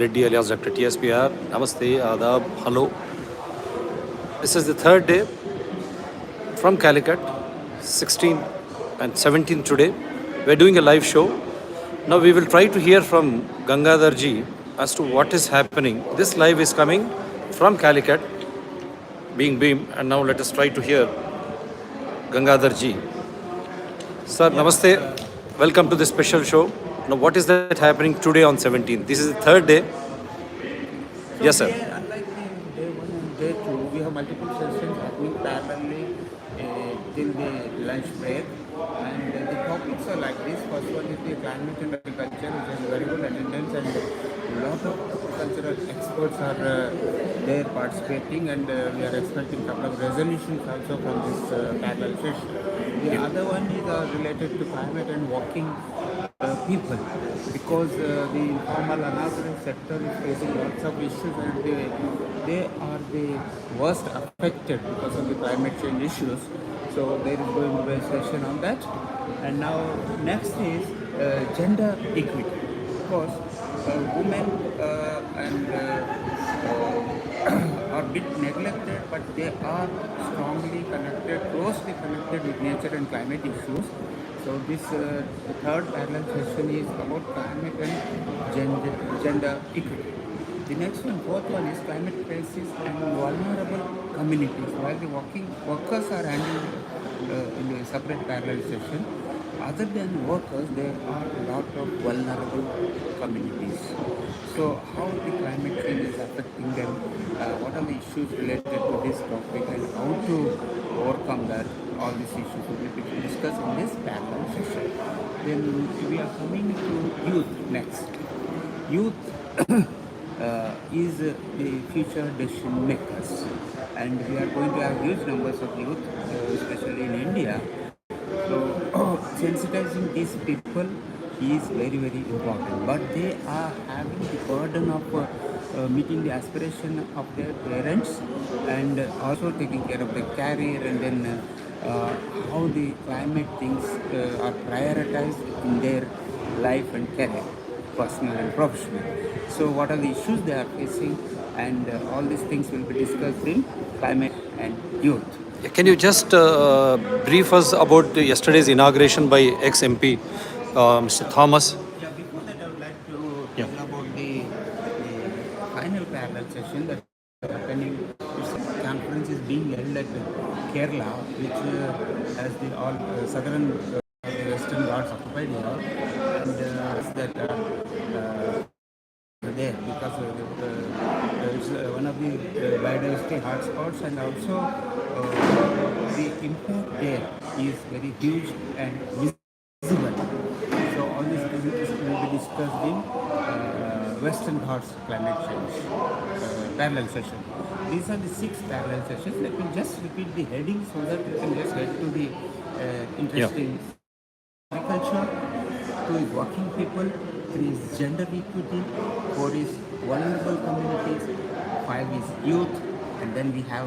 Reddy alias Dr. TSPR. Namaste, Adab, hello. This is the third day from Calicut, 16 and 17 today. We're doing a live show. Now we will try to hear from Gangadhar ji as to what is happening. This live is coming from Calicut, being beamed, and now let us try to hear Gangadhar ji. Sir, namaste. Welcome to this special show. Now, what is that happening today on 17th? This is the third day. So Yes, sir. here, unlike in day one and day two, we have multiple sessions happening parallelly till the lunch break. And the topics are like this. First one is the climate and agriculture, which has very good attendance, and a lot of agricultural experts are there participating, and we are expecting a couple of resolutions also from this parallel session. The other one is related to climate and walking people, because the informal unorganized sector is facing lots of issues, and they are the worst affected because of the climate change issues. So there is going to be a session on that. And now next is gender equity. Of course, women are a bit neglected, but they are strongly connected, closely connected with nature and climate issues. So this the third parallel session is about climate and gender equity. The next one, fourth one, is climate crisis and vulnerable communities. While the workers are handled in a separate parallel session, other than workers, there are a lot of vulnerable communities. So how the climate change is affecting them, what are the issues related to this topic, and how to overcome that, all these issues will be discussed in this parallel session. Then we are coming to youth next. Youth is the future decision makers, and we are going to have huge numbers of youth, especially in India. So sensitizing these people is very, very important, but they are having the burden of meeting the aspiration of their parents, and also taking care of their career, and then how the climate things are prioritized in their life and career, personal and professional. So what are the issues they are facing, and all these things will be discussed in climate and youth. Can you just brief us about yesterday's inauguration by ex-MP, Mr. Thomas? Yeah, before that, I would like to Yeah. tell about the final parallel session that is happening. This conference is being held at Kerala, which has the all southern the Western Ghats occupied here, and that there because it's one of the biodiversity hotspots, and also the impact there is very huge and visible. So all these things will be discussed in Western Ghats climate change parallel session. These are the 6 parallel sessions. Let me just repeat the heading so that you can just get to the interesting agriculture. 2 is working people, 3 is gender equity, 4 is vulnerable communities, 5 is youth, and then we have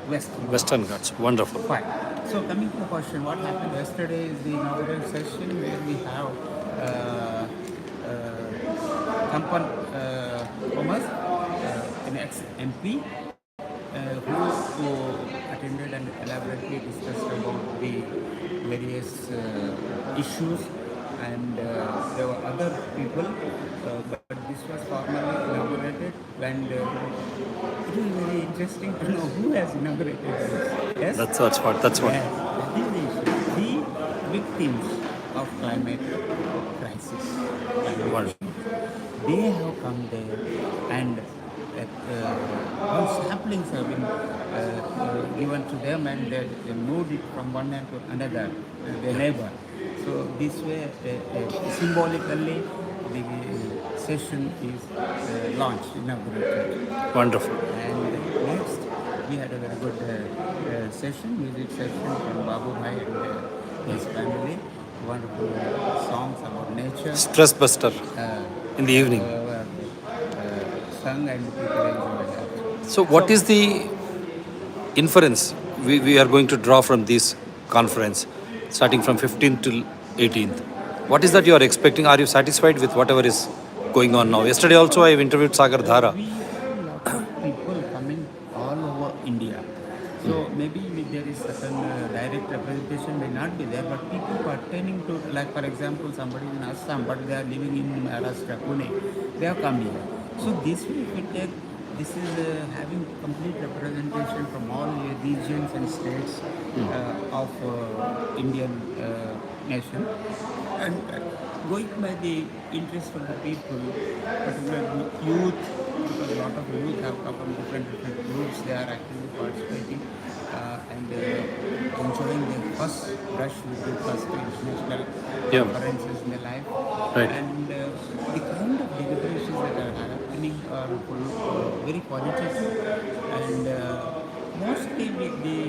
Western Ghats. Wonderful. Fine. So coming to the question, what happened yesterday is the inaugural session where we have Kampan Thomas, an ex-MP, who attended and elaborately discussed about the various issues, and there were other people, but this was formally inaugurated, and it is very interesting to know who has inaugurated this. Yes? That's what. That's what. Yeah, that is the issue. The victims of climate crisis, climate change, they have come there, and all saplings have been given to them, and they moved it from one end to another, their neighbor. So this way, symbolically, the session is launched, inaugurated. Wonderful. And next, we had a very good session, music session from Babu Bhai and his family. Wonderful songs about nature. Stress buster in the evening. Sung, and people enjoyed that. So, what is the inference we are going to draw from this conference, starting from 15th till 18th? What is that you are expecting? Are you satisfied with whatever is going on now. Yesterday also I interviewed Sagar Dhara. We have lots of people coming all over India. So maybe there is certain direct representation may not be there, but people pertaining to, like for example, somebody in Assam, but they are living in Maharashtra, Pune, they have come here. So this way, if we take, this is having complete representation from all regions and states of Indian nation, and going by the interest of the people, particularly youth, because a lot of youth have come from different groups, they are actively participating and enjoying their first brush with the first international Yeah. conferences in their life. Right. And the kind of deliberations that are happening are very qualitative, and mostly the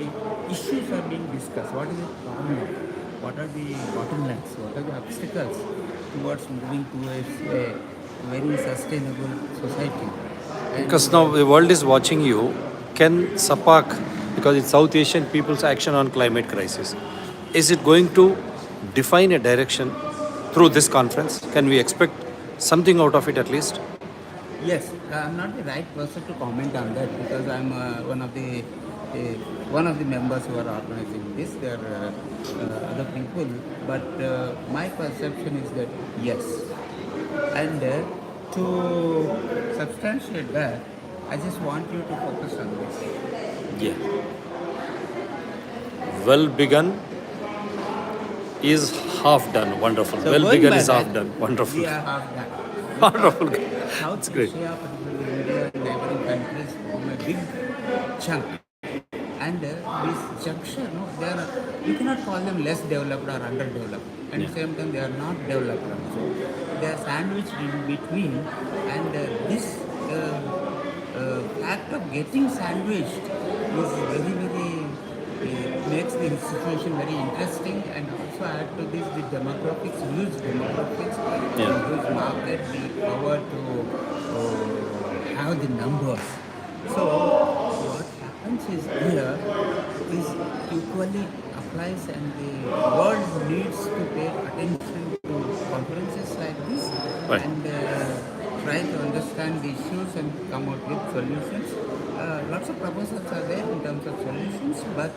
issues are being discussed. What is the problem? What are the bottlenecks? What are the obstacles towards moving towards a very sustainable society? Because now the world is watching you. Can Sapacc, because it's South Asian People's Action on Climate Crisis, is it going to define a direction through this conference? Can we expect something out of it at least? Yes, I'm not the right person to comment on that because I'm one of the members who are organizing this. There are other people, but my perception is that yes, and to substantiate that, I just want you to focus on this. Yeah. Well begun is half done. Wonderful. So Well going begun by is half that, done. Wonderful. we are half done. Wonderful. South It's great. Asia, particularly India and neighboring countries, form a big chunk. And this junction, no, they are, you cannot call them less developed or underdeveloped. At the same time, they are not developed also. They are sandwiched in between, and this fact of getting sandwiched is makes the situation very interesting, and also add to this the demographics, huge demographics, Yeah. huge market, the power to have the numbers. So what happens is here is equally applies, and the world needs to pay attention to conferences like this Right. and try to understand the issues and come out with solutions. Lots of proposals are there in terms of solutions, but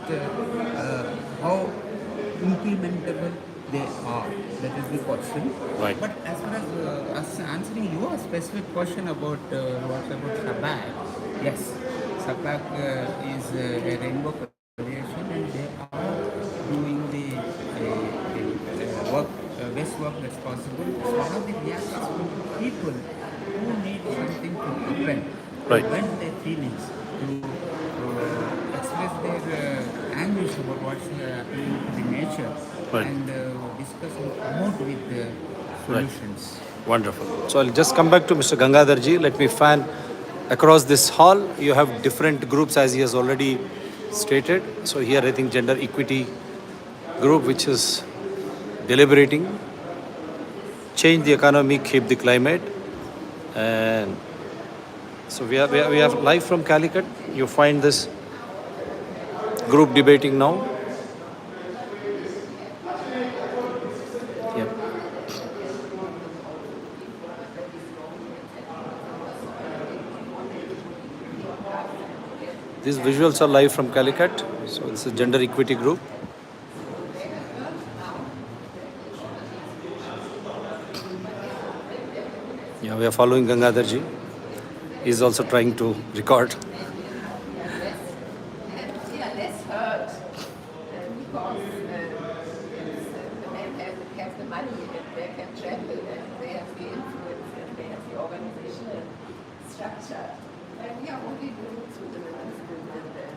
how implementable they are, that is the question. Right. But as far as us answering your specific question about what about Sapacc, yes, Sapacc is a rainbow coalition, and they are doing the work, best work that's possible. It's one of the reactions from people who need something to happen, to Right. vent their feelings, to express their anguish about what's happening to the nature, Right. and discuss and promote with the solutions. Wonderful. So I'll just come back to Mr. Gangadharji. Let me fan across this hall. You have different groups as he has already stated. So here I think gender equity group which is deliberating, change the economy, keep the climate. And so we are live from Calicut. You find this group debating now. Yeah. These visuals are live from Calicut. So it's a gender equity group. Yeah, we are following Gangadharji. He's also trying to record. Yeah, less hurt because the men have the money and they can travel and they have the influence and they have the organizational structure. And we are only doing through the movement and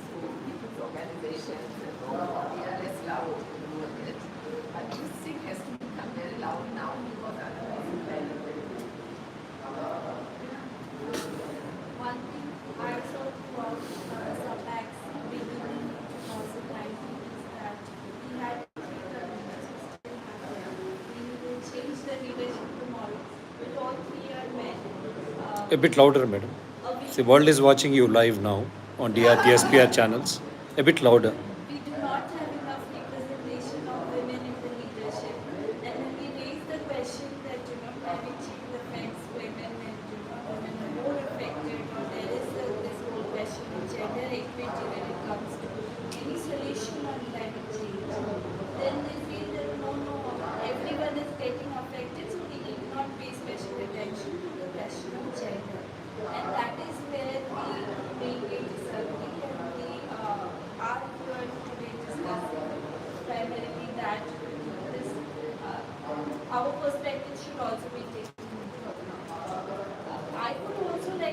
through people's organizations and all. We are less loud in doing it. But this thing has to become very loud now because otherwise it's very One thing I saw throughout Sapacc's beginning in 2019 is that we had we need to change the leadership model. But all three are men. A bit louder, madam. The world is watching you live now on DRTSPR channels. A bit louder. We do not have enough representation of women in the leadership. And when we raise the question that, having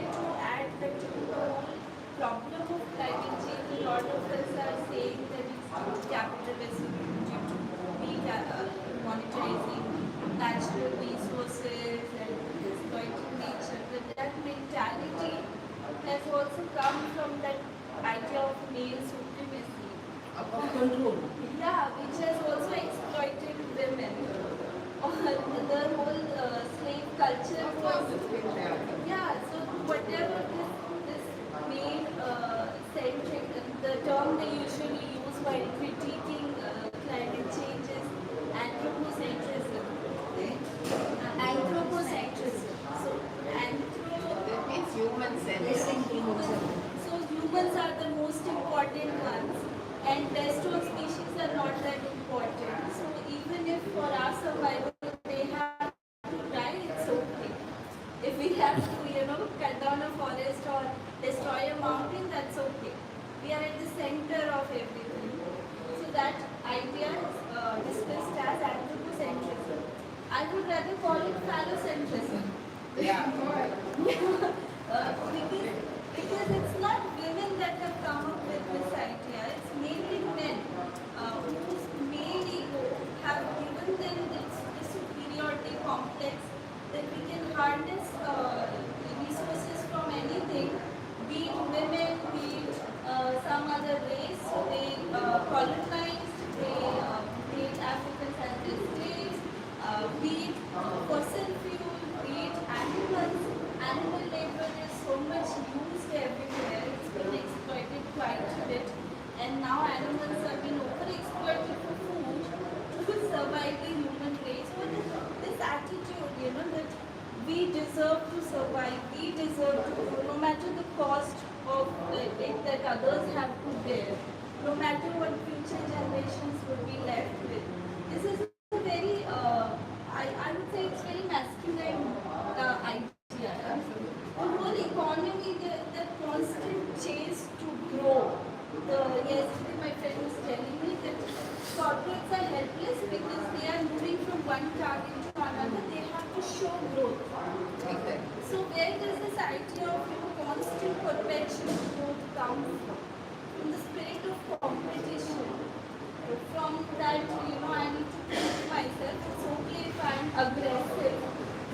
like to add that to the whole problem of climate change, a lot of us are saying that it's due to capitalism, due to big monetizing natural resources and exploiting nature. But that mentality has also come from that idea of male supremacy. Control. Yeah, which has also exploited women. Or the whole slave culture was, yeah, so whatever this main centric, the term they usually use while critiquing climate change is anthropocentrism. Anthropocentrism. So That means human centered. so humans are the most important ones, and rest of species are not that important. So even if for our survival they have to die, it's okay. If we have to, cut down a forest or destroy a mountain, that's okay. We are at the center of everything. So that idea is discussed as anthropocentrism. I would rather call it phallocentrism. Yeah. Because it's not women that have come up with this idea, it's mainly men whose male ego have given them this superiority complex that we can harness resources from anything, be it women, be it some other race. So they colonized, they Africans as their slaves, be it fossil fuel, be it animals. Animal labor is so much used everywhere, it's been exploited quite a bit, and now animals have been overexploited for food to survive the human race. But this attitude, that we deserve to survive, we deserve to, no matter the cost of it that others have to bear, no matter what future generations will be left with. This is a very, I would say it's very masculine idea. The whole economy, the constant chase to grow. Yesterday my friend was telling me that corporates are helpless because they are moving from one target to another. They have to show growth. So where does this idea of constant perpetual growth come from? From the spirit of competition. From that, I need to prove myself. It's okay if I'm aggressive.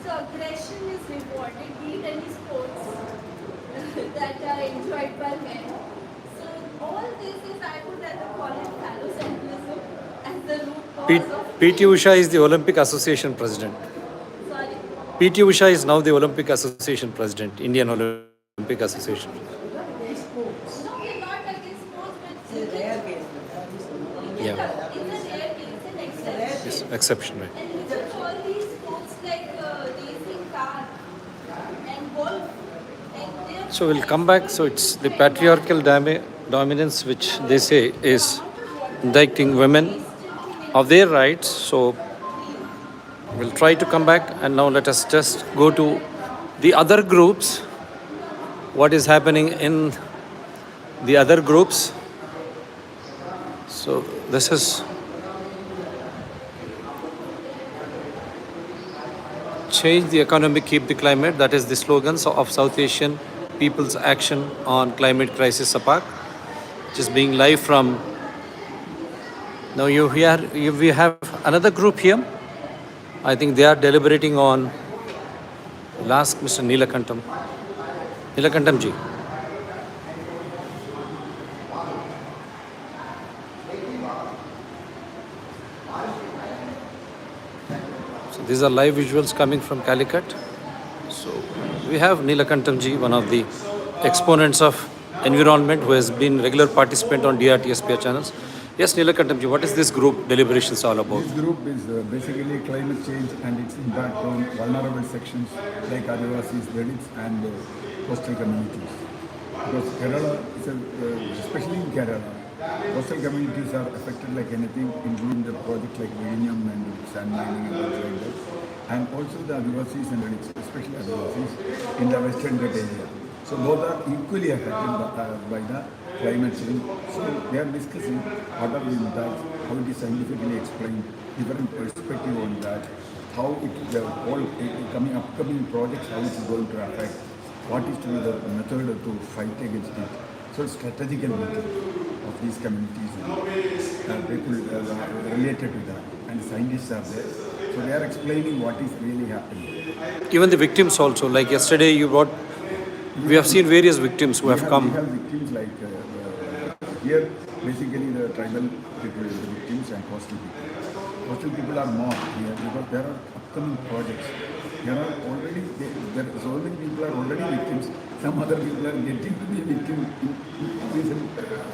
So aggression is rewarded, be it any sports that are enjoyed by men. So all this is, I would rather call it phallocentrism as the root cause of... P.T. Usha is the Olympic Association president. Sorry? P.T. Usha is now the Olympic Association president, Indian Olympic Association. No, we're not against sports, but it's a rare case, an exception. Yes, exception, right. And look at all these sports like racing car and golf. And they're So we'll come back. So it's the patriarchal dominance which they say is indicting women of their rights. So we'll try to come back, and now let us just go to the other groups. What is happening in the other groups? So this is change the economy, keep the climate. That is the slogan of South Asian People's Action on Climate Crisis, Sapacc, which is being live from. Now we have another group here. I think they are deliberating on. We'll ask Mr. Neelakantam. Neelakantam ji. So these are live visuals coming from Calicut. So we have Neelakantam ji, one of the exponents of environment, who has been regular participant on DRTSPR channels. Yes, Neelakantam ji, what is this group deliberations all about? This group is basically climate change and its impact on vulnerable sections like Adivasis, Dalits and coastal communities. Because Kerala, especially in Kerala, coastal communities are affected like anything, including the project like uranium and sand mining and things like that. And also the Adivasis and Dalits, especially Adivasis in the Western Ghat area. So both are equally affected by the climate change. So they are discussing what are the impacts, how it is scientifically explained, different perspective on that, how it the all upcoming projects, how it is going to affect, what is to be the method to fight against it. So strategical meeting of these communities and people related to that, and scientists are there. So they are explaining what is really happening. Even the victims also, like yesterday you brought, we have seen various victims who have We come. have victims like here, basically the tribal people, the victims and coastal people. Coastal people are more here because there are upcoming projects. There are already, so many people are already victims. Some other people are getting to be victim in recent.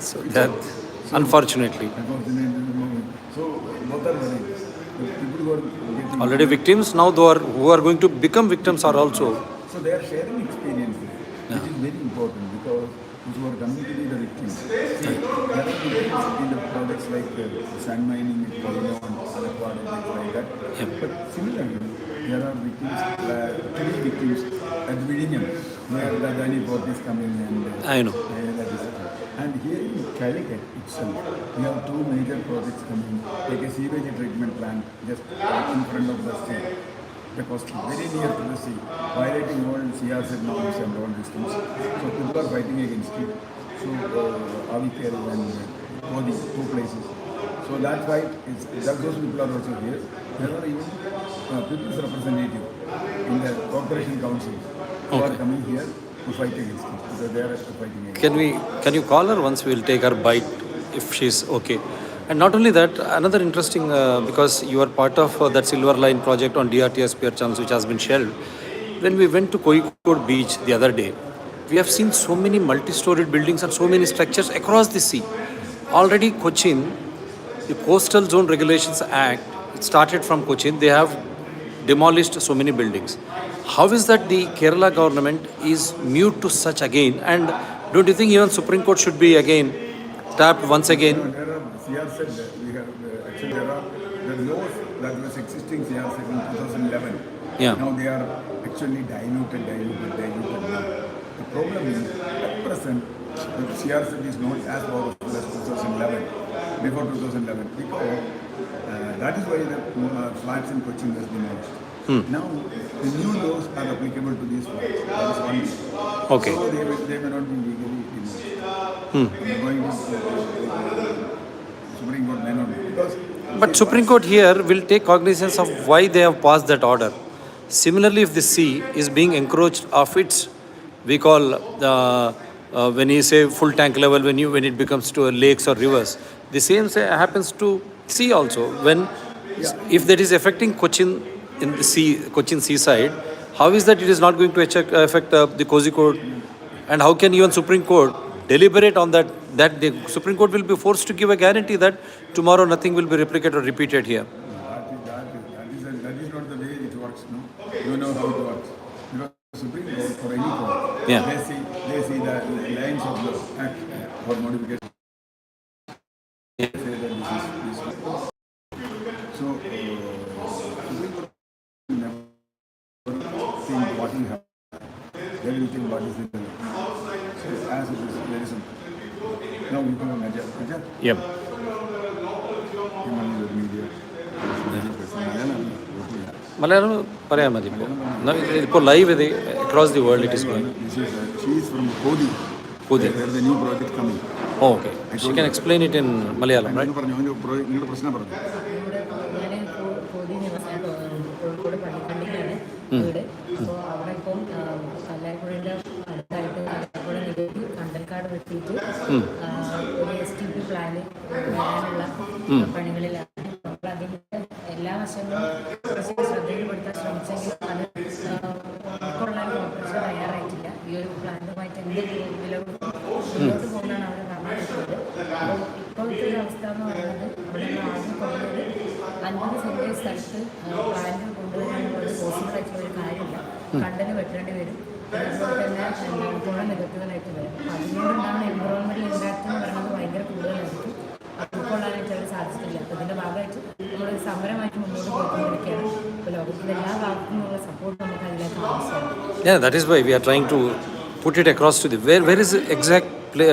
So that, unfortunately, So both are worried. The people who are getting already victims, now who are going to become victims are also. So they are sharing experiences, which is very important because those who are coming to be the victims. See, there are victims in the projects like sand mining, Koilon, Calicut, and things like that. Yeah. But similarly, there are victims, three victims at the beginning, where the Dani port is coming and I know. that is it. And here in Calicut itself, we have two major projects coming, like a sewage treatment plant just in front of the sea, the coastal, very near to the sea, violating all CRZ norms and all these things. So people are fighting against it. So Avikel and Kodi, two places. So that fight is, that those people are also here. There are even people's representative in the corporation council who are coming here to fight against it because they are fighting against it. Can you call her once? We'll take her bite if she's okay. And not only that, another interesting, because you are part of that Silver Line project on DRTS Pier channels which has been shelved. When we went to Kozhikode beach the other day, we have seen so many multi-storied buildings and so many structures across the sea. Already Cochin, the Coastal Zone Regulations Act, it started from Cochin. They have demolished so many buildings. How is that the Kerala government is mute to such again? And don't you think even Supreme Court should be again tapped once again? There are CRZ, we have actually there are the laws that was existing CRZ in 2011. Yeah. Now they are actually diluted now. The problem is at present the CRZ is not as powerful as 2011, before 2011, because that is why the flats in Cochin was demolished. Now the new laws are applicable to these flats. That is one thing. Okay. So they may not be legally demolished. Going to Supreme Court may not be, because But Supreme Court here will take cognizance of why they have passed that order. Similarly, if the sea is being encroached of its, we call when you say full tank level, when it becomes to lakes or rivers, the same happens to sea also. When if that is affecting Cochin in the sea, Cochin seaside, how is that it is not going to affect the Kozhikode? And how can even Supreme Court deliberate on that? That the Supreme Court will be forced to give a guarantee that tomorrow nothing will be replicated or repeated here. That is not the way it works. No, you know how it works. Because Supreme Court for any court, Yeah. they see the lines of the act for modification. Say that this. So Supreme Court will never think what will happen. They will think what is the law. So as it is very simple. Now we come on Najjar. Yep. Media. Malayalam പറയാൻ മതി ഇപ്പോൾ live ഇത് across the world it is going. She is from Kodi. Kodi. There is a new project coming. Oh, okay. She can explain it in Malayalam, right? നിങ്ങളുടെ പ്രശ്നം പറഞ്ഞു. ഞാൻ കോതി നിവസാണ്, കോഴിക്കോട് പള്ളിക്കണ്ടിയിലാണ് വീട്. അപ്പോൾ അവിടെ ഇപ്പം കല്ലാർപ്പുഴയുടെ അടുത്തായിട്ട് കല്ലാർപ്പുഴ നികത്തി കണ്ടൽക്കാട് വെട്ടിയിട്ട് ഒരു STP പ്ലാന് വരാനുള്ള പണികളിലാണ്. അപ്പോൾ അതിൻ്റെ എല്ലാ വശങ്ങളും കുറച്ച് ശ്രദ്ധയിൽപ്പെടുത്താൻ ശ്രമിച്ചെങ്കിൽ അത് ഉൾക്കൊള്ളാൻ കോർപ്പറേഷൻ തയ്യാറായിട്ടില്ല. ഈ ഒരു പ്ലാന്റുമായിട്ട് എന്ത് വില മുന്നോട്ട് പോകുന്നതാണ് അവർ പറഞ്ഞിട്ടുള്ളത്. അപ്പോൾ ഇപ്പോഴത്തെ ഒരു അവസ്ഥ എന്ന് പറയുന്നത് അവിടെ നിന്ന് ആദ്യം കുറഞ്ഞത് 50 സെൻറ്റ് സ്ഥലത്ത് പ്ലാന്റ് കൊണ്ടുവരാനുള്ളത് പോസിബിൾ ആയിട്ടുള്ള ഒരു കാര്യമില്ല. കണ്ടന് വെട്ടേണ്ടി വരും. അതുപോലെ തന്നെ പുഴ നികത്തുകളായിട്ട് വരും. അതുകൊണ്ടുണ്ടാകുന്ന എൻവറോൺമെൻറ്റൽ ഇമ്പാക്റ്റ് എന്ന് പറയുന്നത് ഭയങ്കര കൂടുതലായിരിക്കും. അത് ഉൾക്കൊള്ളാനായിട്ട് അവർ സാധിച്ചിട്ടില്ല. അപ്പോൾ ഇതിൻ്റെ ഭാഗമായിട്ട് നമ്മളൊരു സമരമായിട്ട് മുന്നോട്ട് പോയിക്കൊണ്ടിരിക്കുകയാണ്. ഇപ്പോൾ ലോകത്തിൻ്റെ എല്ലാ ഭാഗത്തു നിന്നുള്ള സപ്പോർട്ട് നമുക്ക് അതിലേക്ക് ആവശ്യമാണ്. Yeah, that is why we are trying to put it across to the where is the exact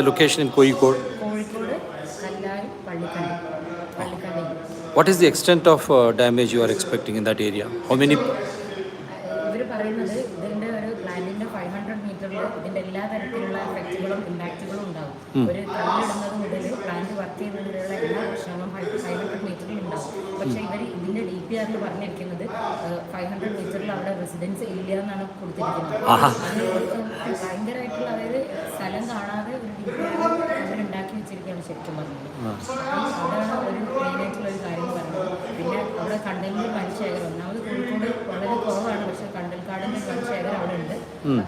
location in Kozhikode? Kozhikode Kallai Pallikkandi. What is the extent of damage you are expecting in that area? How many? ഇവർ പറയുന്നത് ഇതിൻ്റെ ഒരു പ്ലാന്റിൻ്റെ 500 മീറ്ററിൽ ഇതിൻ്റെ എല്ലാ തരത്തിലുള്ള എഫക്റ്റുകളും ഇമ്പാക്റ്റുകളും ഉണ്ടാകും. ഒരു കല്ലിടുന്നത് മുതൽ പ്ലാന്റ് വർക്ക് ചെയ്യുന്നത് വരെയുള്ള എല്ലാ പ്രശ്നങ്ങളും 500 മീറ്ററിൽ ഉണ്ടാകും. പക്ഷേ ഇവർ ഇതിൻ്റെ DPR പറഞ്ഞിരിക്കുന്നത് 500 മീറ്ററിൽ അവിടെ റെസിഡൻസ് ഇല്ല എന്നാണ് കൊടുത്തിരിക്കുന്നത്. അത് ഭയങ്കരമായിട്ടുള്ള, അതായത് സ്ഥലം കാണാതെ ഒരു DPR അവരുണ്ടാക്കി വെച്ചിരിക്കുകയാണ് ശരിക്കും പറഞ്ഞത്. അതാണ് ഒരു മെയിനായിട്ടുള്ള ഒരു കാര്യം എന്ന് പറയുന്നത്. പിന്നെ അവിടെ കണ്ടലിൻ്റെ വനശേഖരം, ഒന്നാമത് കോഴിക്കോട് വളരെ കുറവാണ്, പക്ഷേ കണ്ടൽക്കാടിൻ്റെ വനശേഖരം അവിടെ ഉണ്ട്.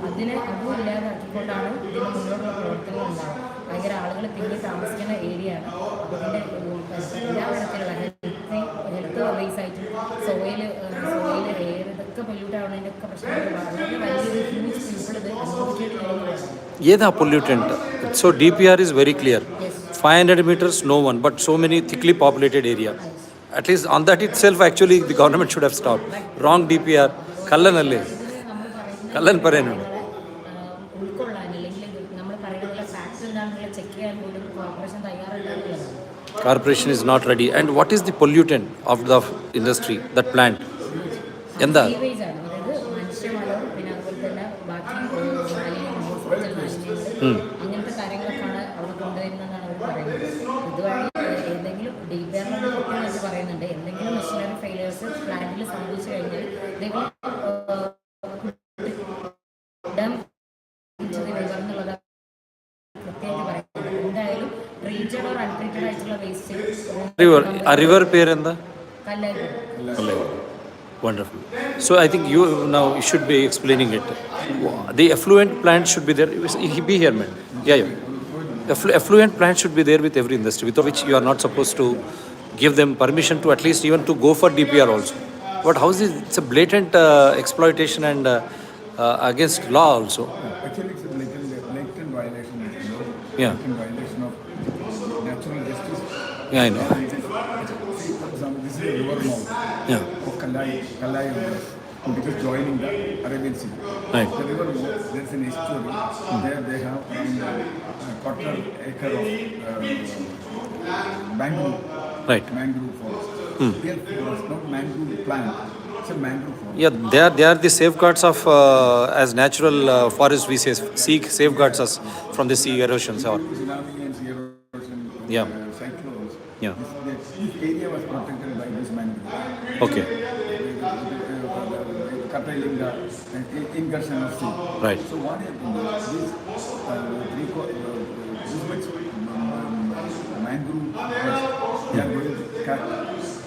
അതും ഇല്ലാതാക്കിക്കൊണ്ടാണ് ഇതിന് മുന്നോട്ടുള്ള പ്രവർത്തനങ്ങൾ ഉണ്ടാകും. ഭയങ്കര ആളുകൾ തിങ്ങി താമസിക്കുന്ന ഏരിയ ആണ്. അപ്പോൾ ഇതിൻ്റെ എല്ലാ തരത്തിലുള്ള ഹെൽത്ത് വൈസ് ആയിട്ടും സോയിൽ എയർ ഇതൊക്കെ പൊല്യൂട്ട് ആവുന്നതിൻ്റെ ഒക്കെ പ്രശ്നങ്ങൾ വളരെ വലിയൊരു ഹ്യൂജ് പീപ്പിൾ ഇത് അനുഭവിക്കേണ്ടി വരുന്നതാണ്. ഏതാ pollutant? So DPR is very clear. 500 meters, no one, but so many thickly populated area. At least on that itself, actually, the government should have stopped. Wrong DPR. Kallan പറയുന്നുണ്ട്. ഉൾക്കൊള്ളാൻ അല്ലെങ്കിൽ നമ്മൾ പറയുന്ന factory എന്താണെന്നുള്ള ചെക്ക് ചെയ്യാൻ പോലും corporation തയ്യാറല്ല എന്നുള്ളതാണ്. Corporation is not ready. And what is the pollutant of the industry, that plant? എന്താ? സീവേജ് ആണ്, അതായത് മനുഷ്യമലവും പിന്നെ അതുപോലെ തന്നെ ബാക്കി മാലിന്യം, ഹോസ്പിറ്റൽ മാലിന്യങ്ങൾ, അങ്ങനത്തെ കാര്യങ്ങളൊക്കെയാണ് അവിടെ കൊണ്ടുവരുന്നതെന്നാണ് അവർ പറയുന്നത്. ഇതുവഴി എന്തെങ്കിലും DPR വെച്ച് പറയുന്നുണ്ട്, എന്തെങ്കിലും മെഷീനറി ഫെയിലിയേഴ്സ് പ്ലാന്റിൽ സംഭവിച്ചു കഴിഞ്ഞാൽ എന്നുള്ളത് പ്രത്യേകിച്ച് പറയുന്നത്. എന്തായാലും ട്രീറ്റഡ് ഓർ അൺട്രീറ്റഡ് ആയിട്ടുള്ള വേസ്റ്റ് റിവർ പേരെന്താ? Kallayipuzha. Wonderful. So I think you should be explaining it. The effluent plant should be there. Be here, man. Yeah. Effluent plant should be there with every industry, without which you are not supposed to give them permission to at least even to go for DPR also. But how is this? It's a blatant exploitation and against law also. Actually, it's a blatant violation of the law. Yeah. Blatant violation of natural justice. Yeah, I know. See, for example, this is a river mouth Yeah. of Kalai, which is joining the Arabian Sea. Right. The river mouth, there's an estuary. There they have around a quarter acre of mangrove. Right. Mangrove forest. Real forest, not mangrove plant. It's a mangrove forest. Yeah, they are the safeguards of as natural forest. We say seek safeguards us from the sea erosions. Or Tsunami and sea erosion, Yeah. cyclones. Yeah. This area was protected by this mangrove. Okay. Curtailing the incursion of sea. Right. So what happened is this much mangrove forest, they are going to cut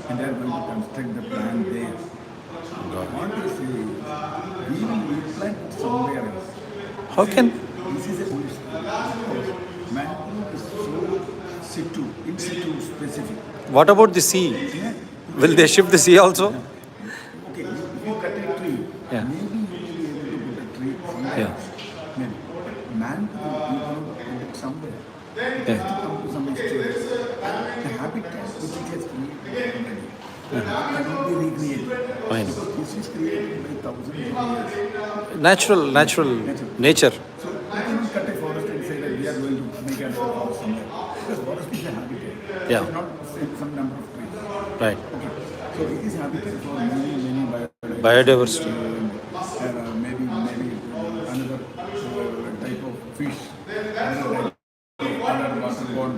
and they are going to construct the plant there. What they say is, we will replant it somewhere else. How can? This is a bullshit. Mangrove is so in situ specific. What about the sea? Yeah. Will they shift the sea also? Okay, if you cut a tree, Yeah. maybe you will be able to put a tree somewhere Yeah. else. Maybe. Mangrove, you cannot put it somewhere. It has to come to some extent. The habitat which it has created already cannot be recreated. Fine. Because this is created by thousands of years. Natural nature. So you cannot cut a forest and say that we are going to make a forest somewhere. Because forest is a habitat. Yeah. It's not some number of trees. Right. Okay. So it is habitat for many Biodiversity. Maybe another type of fish, another type of other waterborne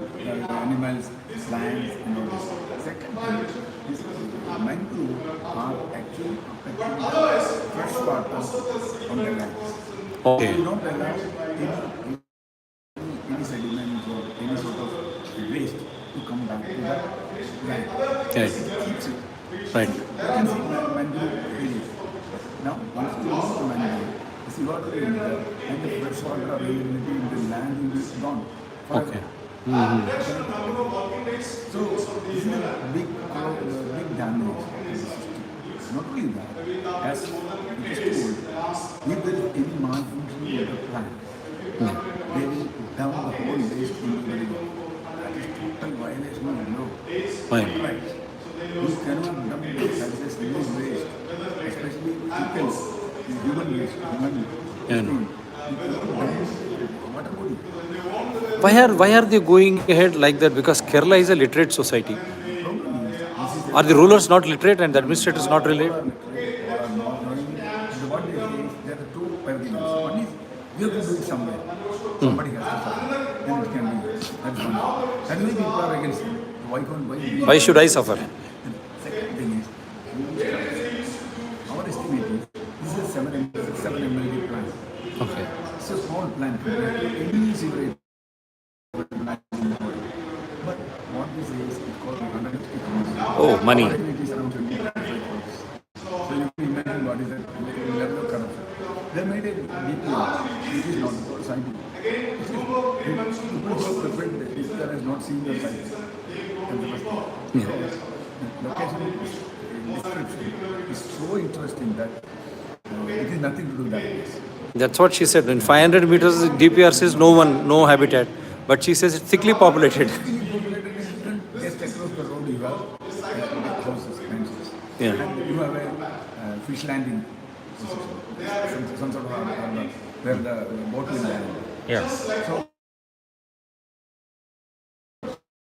animals, plants, and all this. Second thing is mangrove are actually protecting the fresh water on the land. Okay. They do not allow any sediments or any sort of waste to come back to the land. Right. It keeps it. Right. You can see mangrove areas. Now, once you remove the mangrove, the seawater will be there and the freshwater availability in the land will be gone forever. Okay. So, this is a big damage to the system. Not only that, as it is told, if there is any malfunction in the plant, they will dump the whole waste into the river. That is total violation of law. Fine. Right. You cannot dump the hazardous waste, especially chickens, human waste, Yeah, no. You cannot dump water body. Why are they going ahead like that? Because Kerala is a literate society. Problem is, this is Are the rulers not literate and the administrators not literate? what they say is there are two paradigms. One means you have to do it somewhere. Somebody has to suffer. Then it can be used. That's one. And many people are against it. Why should I suffer? And second thing is, our estimate is this is a 7 MLD plant. Okay. It's a small plant compared to any sewerage plant in the world. But what this is, it costs 150 crores. Oh, money. It is around 25 crores. So you can imagine what is the level of corruption. They made a DPR, which is not scientific. People who are prepared, this guy has not seen the science. And the location description is so interesting that it is nothing to do with that place. That's what she said. In 500 meters, DPR says no one, no habitat. But she says it's thickly populated. Just across the road you have houses, mansions. Yeah. And you have a fish landing position, some sort of harbor where the boat will land. Yeah. So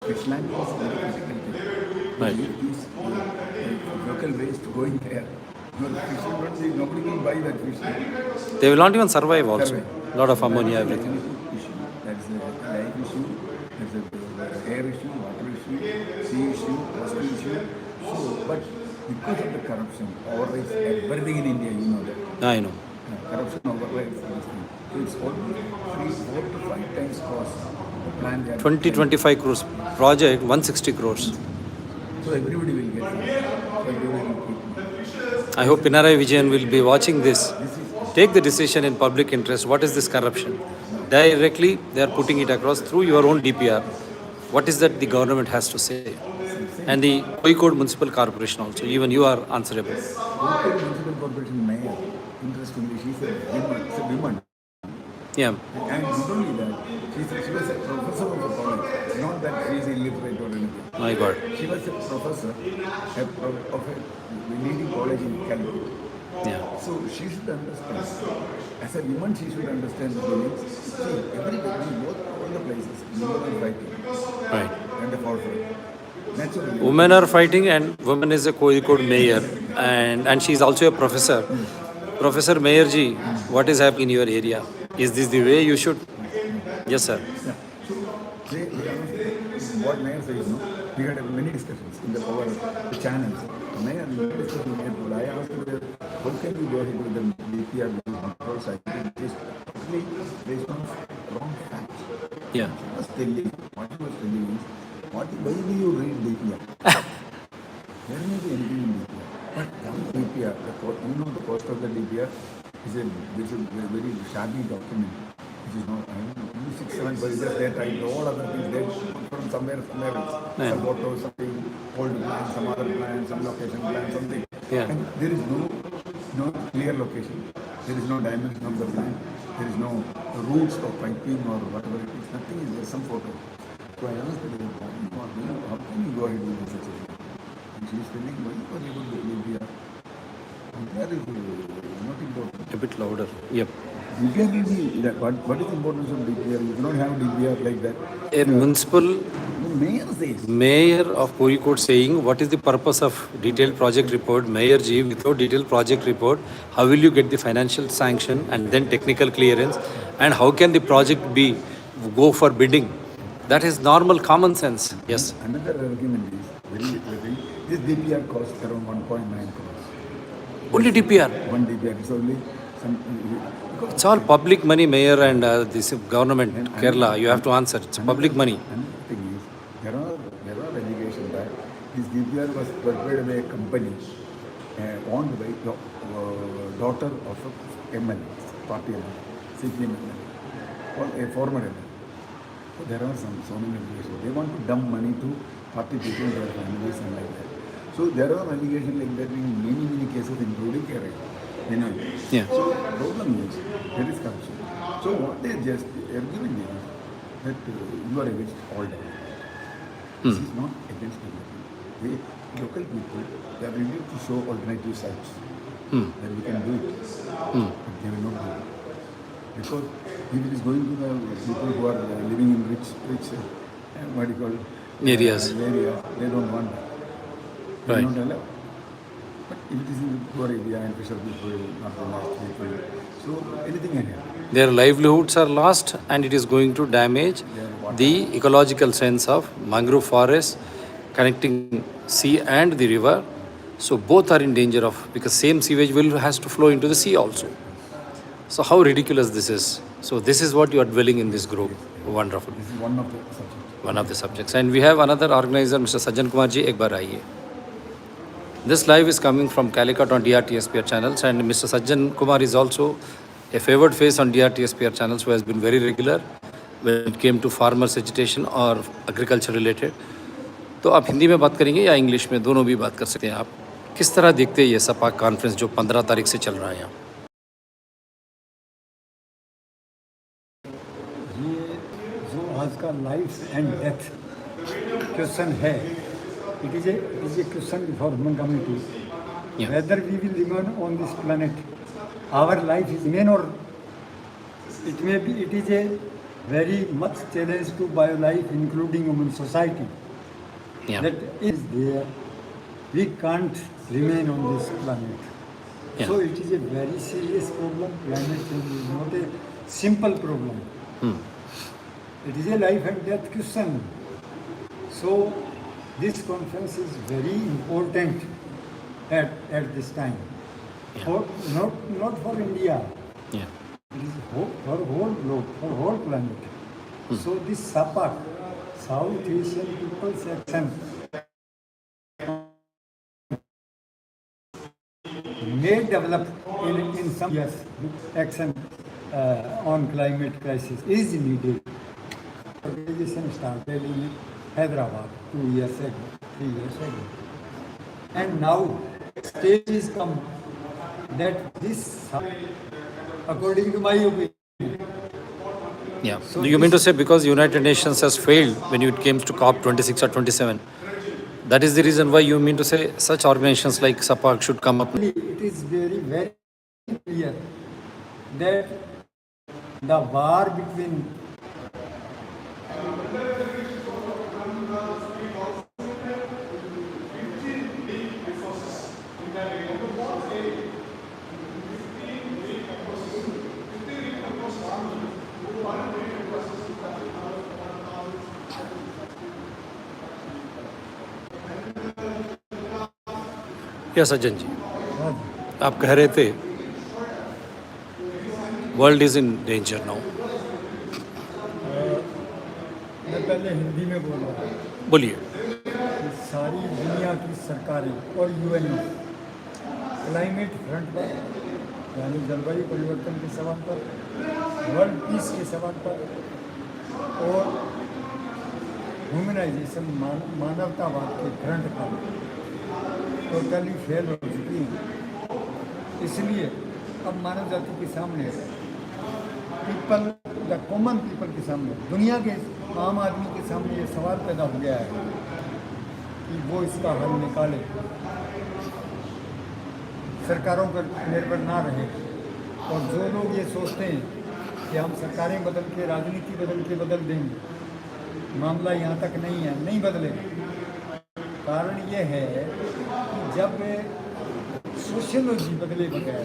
fish landing is very critical thing. Right. These local waste going there. Nobody will buy that fish. They will not even survive also. A lot of ammonia, everything. That's a life issue, there's a air issue, water issue, sea issue, water issue. So, but because of the corruption, overrides everything in India, you know that. I know. Corruption overrides everything. So it's almost 3, 4 to 5 times cost. The plan they are 20-25 crores. Project, 160 crores. So everybody will get it. So everybody will keep it. I hope Pinarayi Vijayan will be watching this. Take the decision in public interest. What is this corruption? Directly, they are putting it across through your own DPR. What is that the government has to say? And the Calicut Municipal Corporation also. Even you are answerable. Local municipal corporation mayor, interestingly, she's a woman. Yeah. And not only that, she was a professor of a college. Not that she is illiterate or anything. My God. She was a professor of a leading college in Calicut. Yeah. So she should understand. As a woman, she should understand the feelings. See, everybody, both all the places, women are fighting. Right. And the forefront. Naturally. Women are fighting, and woman is a Calicut mayor, and she is also a professor. Professor Mayor ji, what is happening in your area? Is this the way you should? Yes, sir. Yeah. So they are what mayor says, no? We had many discussions in the channels. Mayor, I asked her, how can we go ahead with the DPR control side? It is totally based on wrong facts. Yeah. She was telling, what she was telling is, why do you read DPR? There may be anything in DPR. But DPR, the cost of the DPR is a very shabby document. Which is not, I don't know, only 6-7 pages. They tried all other things. They from somewhere else. Yeah. Some photos, something, old plan, some other plan, some location plan, something. Yeah. And there is no clear location. There is no dimension of the plan. There is no routes of piping or whatever it is. Nothing is there, some photo. So I asked her, how can you go ahead with such a thing? And she is telling, why you are able to live here? DPR is not important. A bit louder. Yep. DPR will be, what is the importance of DPR? You cannot have DPR like that. A municipal The mayor says. mayor of Calicut saying, what is the purpose of detailed project report? Mayor ji, without detailed project report, how will you get the financial sanction and then technical clearance? And how can the project go for bidding? That is normal common sense. Yes. Another argument is, this DPR costs around 1.9 crores. Only DPR. One DPR is only some. It's all public money, mayor, and this government, Kerala. You have to answer. It's public money. Another thing is, there are allegations that this DPR was prepared by a company owned by daughter of a MLA, party MLA, CPM MLA, or a former MLA. So there are so many allegations. They want to dump money to party people, their families, and like that. So there are allegations like that in many cases, including Kerala. You know. Yeah. So problem is there is corruption. So what they just are giving is that you are against all development. This is not against development. Local people, they are ready to show alternative sites that we can do it, but they will not do it. Because if it is going to the people who are living in rich what do you call Areas. area, they don't want that. They Right. don't allow. But if it is in the poor area and fisher people, not the last people, so anything can happen. Their livelihoods are lost, and it is going to damage the ecological sense of mangrove forests connecting sea and the river. So both are in danger of, because same sewage will has to flow into the sea also. So how ridiculous this is. So this is what you are dwelling in this group. Wonderful. This is one of the subjects. One of the subjects. And we have another organizer, Mr. Sajjan Kumar ji, ek baar aaiye. This live is coming from Calicut on DRTSPR channels, and Mr. Sajjan Kumar is also a favored face on DRTSPR channels who has been very regular when it came to farmers agitation or agriculture related. तो आप हिंदी में बात करेंगे या English में, दोनों भी बात कर सकते हैं आप. किस तरह देखते हैं ये सपाक कॉन्फ्रेंस जो 15 तारीख से चल रहा है यहाँ? ये जो आज का लाइफ एंड डेथ क्वेश्चन है, it is a question for human community. Yeah. Whether we will remain on this planet, our life is main, or it may be, it is a very much challenge to biolife, including human society. Yeah. That is there. We can't remain on this planet. Yeah. So it is a very serious problem. Climate change is not a simple problem. It is a life and death question. So this conference is very important at this time. Yeah. For, not for India. Yeah. It is for whole globe, for whole planet. So this Sapacc, South Asian People's Action, may develop in some years. Action on climate crisis is needed. Organization started in Hyderabad 2 years ago, 3 years ago. And now stage is come that this, according to my opinion, Yeah. So Do you mean to say because United Nations has failed when it came to COP 26 or 27? That is the reason why you mean to say such organizations like Sapacc should come up? it is very, very clear that the war between या सज्जन जी, आप कह रहे थे world is in danger now. मैं पहले हिंदी में बोल रहा हूँ बोलिए. कि सारी दुनिया की सरकारें और यूएन क्लाइमेट फ्रंट पर, यानी जलवायु परिवर्तन के सवाल पर, वर्ल्ड पीस के सवाल पर और ह्यूमनाइजेशन मानवतावाद के फ्रंट पर टोटली फेल हो चुकी है. इसलिए अब मानव जाति के सामने, पीपल, द कॉमन पीपल के सामने, दुनिया के आम आदमी के सामने ये सवाल पैदा हो गया है कि वो इसका हल निकाले, सरकारों पर निर्भर ना रहे. और जो लोग ये सोचते हैं कि हम सरकारें बदल के, राजनीति बदल के बदल देंगे, मामला यहाँ तक नहीं है, नहीं बदलेगा. कारण ये है कि जब सोशियोलॉजी बदले बगैर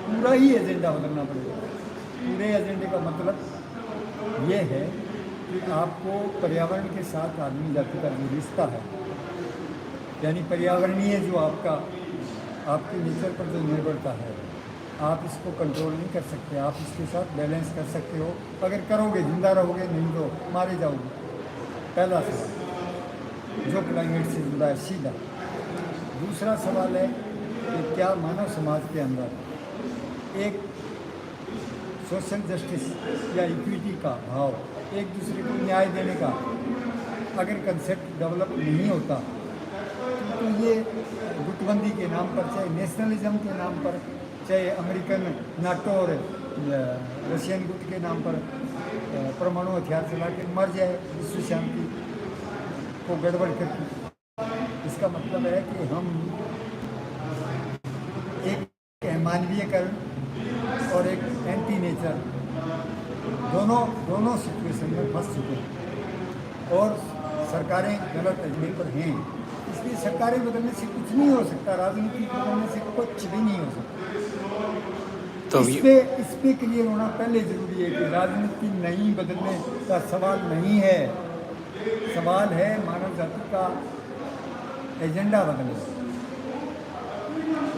पूरा ही एजेंडा बदलना पड़ेगा. पूरे एजेंडे का मतलब ये है कि आपको पर्यावरण के साथ आदमी जाति का जो रिश्ता है, यानी पर्यावरणीय जो आपकी नेचर पर जो निर्भरता है, आप इसको कंट्रोल नहीं कर सकते. आप इसके साथ बैलेंस कर सकते हो, अगर करोगे जिंदा रहोगे, नहीं तो मारे जाओगे. पहला सवाल जो क्लाइमेट से जुड़ा है सीधा. दूसरा सवाल है कि क्या मानव समाज के अंदर एक सोशल जस्टिस या इक्विटी का भाव, एक दूसरे को न्याय देने का अगर कंसेप्ट डेवलप नहीं होता, तो ये गुटबंदी के नाम पर, चाहे नेशनलिज्म के नाम पर, चाहे अमेरिकन नाटो और रशियन गुट के नाम पर परमाणु हथियार चला के मर जाए विश्व शांति को गड़बड़ करके. इसका मतलब है कि हम एक मानवीयकरण और एक एंटी नेचर दोनों सिचुएशन में फंस चुके हैं और सरकारें गलत एजेंडे पर हैं. इसलिए सरकारें बदलने से कुछ नहीं हो सकता, राजनीति बदलने से कुछ भी नहीं हो सकता। तो इस पे क्लियर होना पहले जरूरी है कि राजनीति नहीं बदलने का सवाल नहीं है, सवाल है मानव जाति का एजेंडा बदलने।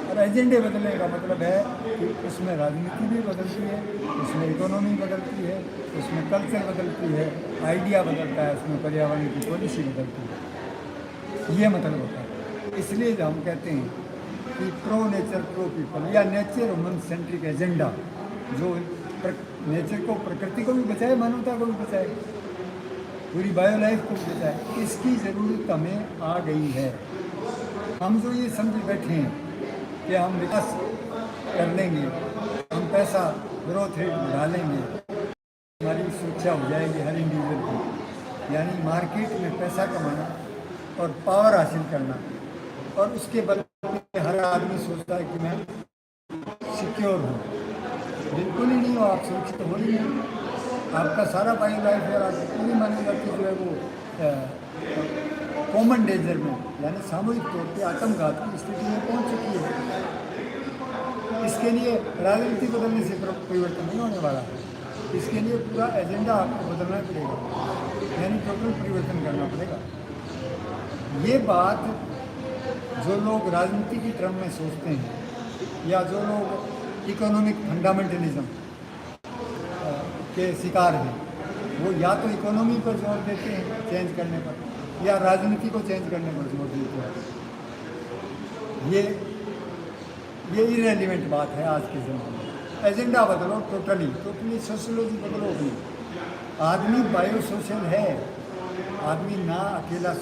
और एजेंडे बदलने का मतलब है कि उसमें राजनीति भी बदलती है, उसमें इकोनॉमी बदलती है, उसमें कल्चर बदलती है, आइडिया बदलता है, उसमें पर्यावरण की पॉलिसी बदलती है। ये मतलब होता है। इसलिए जो हम कहते हैं कि प्रो नेचर प्रो पीपल या नेचर ह्यूमन सेंट्रिक एजेंडा, जो नेचर को, प्रकृति को भी बचाए, मानवता को भी बचाए, पूरी बायो लाइफ को भी बचाए, इसकी ज़रूरत हमें आ गई है। हम जो ये समझ बैठे हैं कि हम विकास कर लेंगे, हम पैसा ग्रोथ रेट बढ़ा लेंगे, हमारी सुरक्षा हो जाएगी हर इंडिविजुअल की, यानी मार्केट में पैसा कमाना और पावर हासिल करना, और उसके बल पे हर आदमी सोचता है कि मैं सिक्योर हूँ। बिल्कुल ही नहीं हो, आप सुरक्षित हो ही नहीं। आपका सारा बायो लाइफ और आपकी पूरी मानव जाति जो है वो कॉमन डेंजर में, यानी सामूहिक तौर पे आत्मघात की स्थिति में पहुंच चुकी है। इसके लिए राजनीति बदलने से परिवर्तन नहीं होने वाला है, इसके लिए पूरा एजेंडा आपको बदलना पड़ेगा, यानी टोटल परिवर्तन करना पड़ेगा। ये बात जो लोग राजनीति की टर्म में सोचते हैं, या जो लोग इकोनॉमिक फंडामेंटलिज्म के शिकार हैं, वो या तो इकोनॉमी पर जोर देते हैं चेंज करने पर, या राजनीति को चेंज करने पर जोर देते हैं। ये इररिलेवेंट बात है आज के ज़माने में। एजेंडा बदलो, टोटली सोशोलॉजी बदलो भी। आदमी बायो सोशल है, आदमी ना अकेला।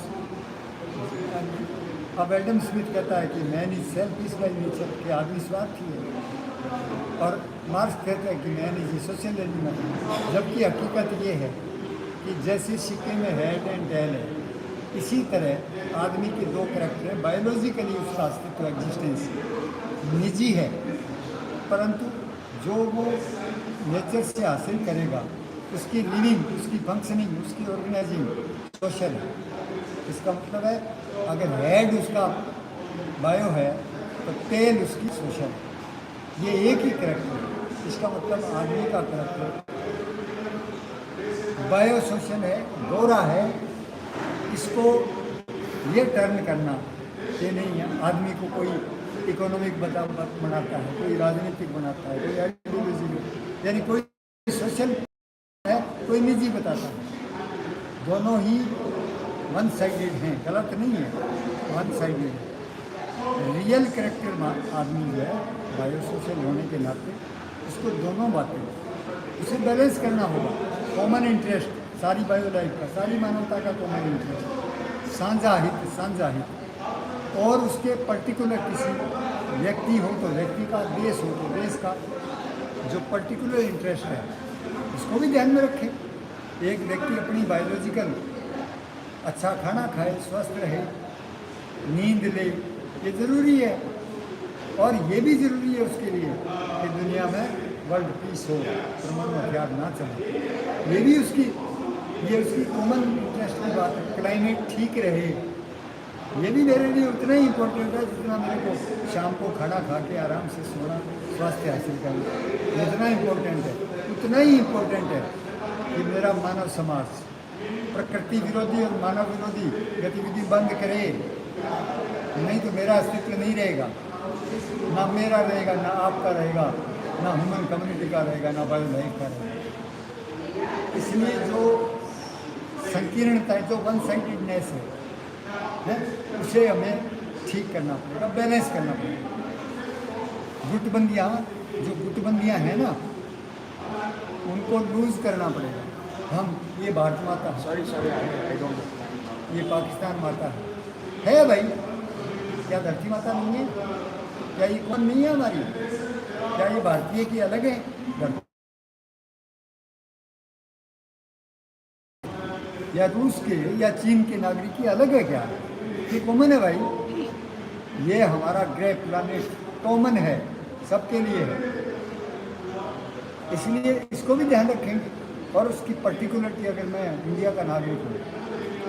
अब एडम स्मिथ कहता है कि man is selfish by nature, कि आदमी स्वार्थी है, और मार्क्स कहता है कि मैन इज सोशल एनिमल। जबकि हकीकत ये है कि जैसे सिक्के में हेड एंड टेल है, इसी तरह आदमी के दो करैक्टर हैं। बायोलॉजिकली उसका अस्तित्व, एग्जिस्टेंस निजी है, परंतु जो वो नेचर से हासिल करेगा, उसकी लिविंग, उसकी फंक्शनिंग, उसकी ऑर्गेनाइजिंग सोशल है। इसका मतलब है अगर हेड उसका बायो है तो टेल उसकी सोशल है। ये एक ही करैक्टर है। इसका मतलब आदमी का करैक्टर बायो सोशल है, गोरा है। इसको ये टर्न करना कि नहीं, आदमी को कोई इकोनॉमिक बनाता है, कोई राजनीतिक बनाता है, कोई आइडियोलॉजी, यानी कोई सोशल है, कोई निजी बताता है। दोनों ही वन साइडेड हैं, गलत नहीं है, वन साइडेड है। रियल करेक्टर आदमी जो है बायो सोशल होने के नाते उसको दोनों बातें उसे बैलेंस करना होगा। कॉमन इंटरेस्ट, सारी बायो लाइफ का, सारी मानवता का कॉमन इंटरेस्ट, साझा हित, और उसके पर्टिकुलर किसी व्यक्ति हो तो व्यक्ति का, देश हो तो देश का जो पर्टिकुलर इंटरेस्ट है, उसको भी ध्यान में रखें। एक व्यक्ति अपनी बायोलॉजिकल अच्छा खाना खाए, स्वस्थ रहे, नींद ले, ये ज़रूरी है। और ये भी ज़रूरी है उसके लिए कि दुनिया में वर्ल्ड पीस हो, परमाणु हथियार ना चले। ये भी उसकी कॉमन इंटरेस्ट की बात है। क्लाइमेट ठीक रहे, ये भी मेरे लिए उतना ही इम्पोर्टेंट है जितना मेरे को शाम को खाना खा के आराम से सोना, स्वास्थ्य हासिल करना जितना इम्पोर्टेंट है, उतना ही इम्पोर्टेंट है कि मेरा मानव समाज प्रकृति विरोधी और मानव विरोधी गतिविधि बंद करे। नहीं तो मेरा अस्तित्व नहीं रहेगा, ना मेरा रहेगा, ना आपका रहेगा, ना ह्यूमन कम्युनिटी का रहेगा, ना बायो लाइफ का रहेगा। इसलिए जो संकीर्णता है, जो वन साइडेडनेस है, उसे हमें ठीक करना पड़ेगा, बैलेंस करना पड़ेगा। गुटबंदियाँ हैं ना, उनको लूज करना पड़ेगा। हम ये भारत माता, ये पाकिस्तान माता है भाई, क्या धरती माता नहीं है? क्या ये कौन नहीं है हमारी? क्या ये भारतीय की अलग है धरती, या रूस के या चीन के नागरिक की अलग है? क्या ये कॉमन है भाई? ये हमारा ग्रे प्लानेट कॉमन है, सबके लिए है। इसलिए इसको भी ध्यान रखेंगे। और उसकी पर्टिकुलरिटी, अगर मैं इंडिया का नागरिक हूँ,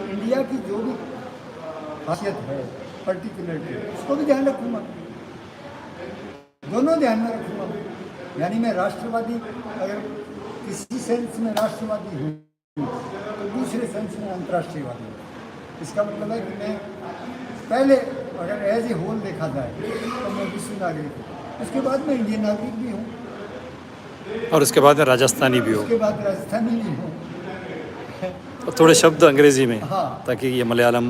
इंडिया की जो भी खासियत है, पर्टिकुलरिटी, उसको भी ध्यान रखूँगा, दोनों ध्यान में रखूँगा। यानी मैं राष्ट्रवादी, अगर किसी सेंस में राष्ट्रवादी हूँ तो दूसरे सेंस में अंतर्राष्ट्रीयवादी हूँ। इसका मतलब है कि मैं पहले अगर एज ए होल देखा जाए तो मैं विश्व नागरिक हूँ, उसके बाद मैं इंडियन नागरिक भी हूँ, और उसके बाद में राजस्थानी भी हो। उसके बाद राजस्थानी भी हूँ। तो थोड़े शब्द अंग्रेजी में, हाँ। ताकि ये मलयालम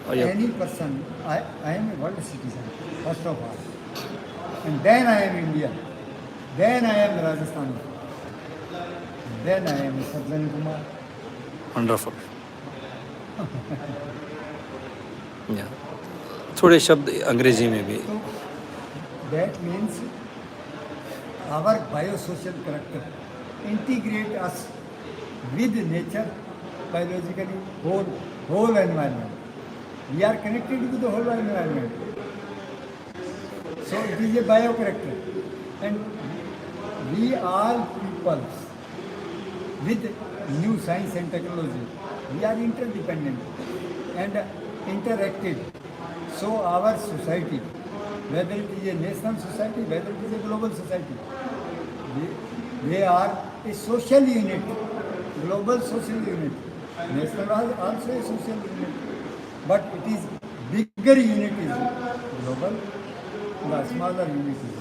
और ये Any person, I am a world citizen, first of all. And then I am Indian. Then I am Rajasthani. Then I am Sajjan Kumar. Wonderful. या थोड़े शब्द अंग्रेजी में भी। So that means our biosocial character integrate us with nature, biologically, whole environment. We are connected with the whole environment. So it is a bio character. And we all peoples with new science and technology, we are interdependent and interactive. So our society, whether it is a national society, whether it is a global society, they are a social unit, global social unit. National is also a social unit, but it is bigger unit is global, the smaller unit is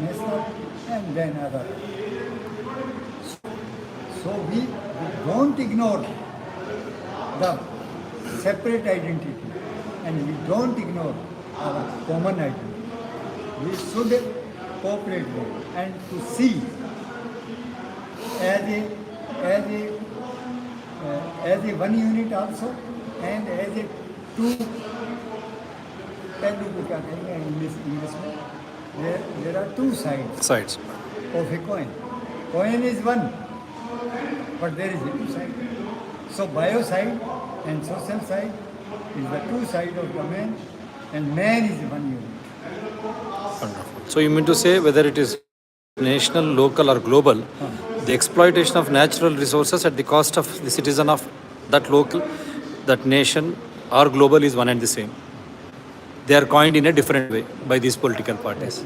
national, and then other. So we don't ignore the separate identity, and we don't ignore our common identity. We should cooperate with and to see as a one unit also, and as a two पहलू को क्या कहेंगे English में, there are two sides sides. of a coin. Coin is one, but there is a two side. So bio side and social side is the two side of the man, and man is one unit. Wonderful. So you mean to say whether it is national, local or global, the exploitation of natural resources at the cost of the citizen of that local, that nation or global is one and the same. They are coined in a different way by these political parties.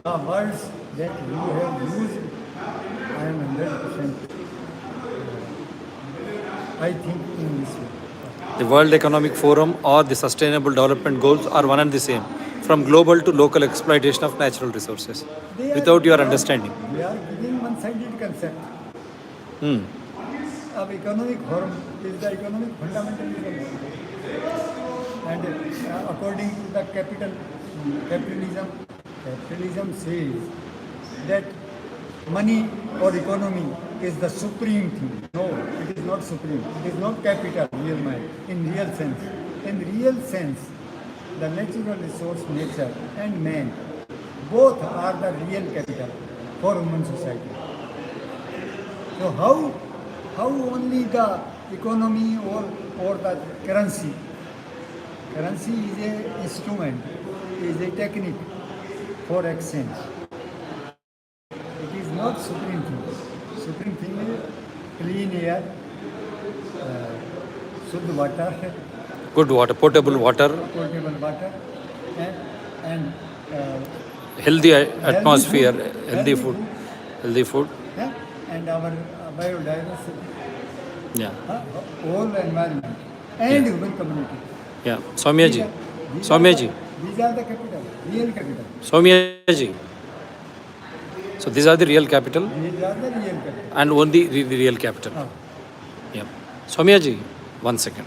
The words that you have used, I am 100%, I think in this way. The World Economic Forum or the Sustainable Development Goals are one and the same, from global to local exploitation of natural resources, without your understanding. They are giving one-sided concept. Of economic forum is the economic fundamentalism, and according to the capitalism says that money or economy is the supreme thing. No, it is not supreme. It is not capital, real mind, in real sense. In real sense, the natural resource, nature and man, both are the real capital for human society. So how only the economy or the currency is a instrument, is a technique for exchange. It is not supreme thing. Supreme thing is clean air, Shuddh water, Good water, potable water, potable water, and healthy atmosphere, healthy food, and our biodiversity, yeah, whole environment and human community. yeah. Soumya ji, These are the capital, real capital. Soumya ji. So these are the real capital These are the real capital. and only the real capital. Yeah. Soumya ji, 1 second.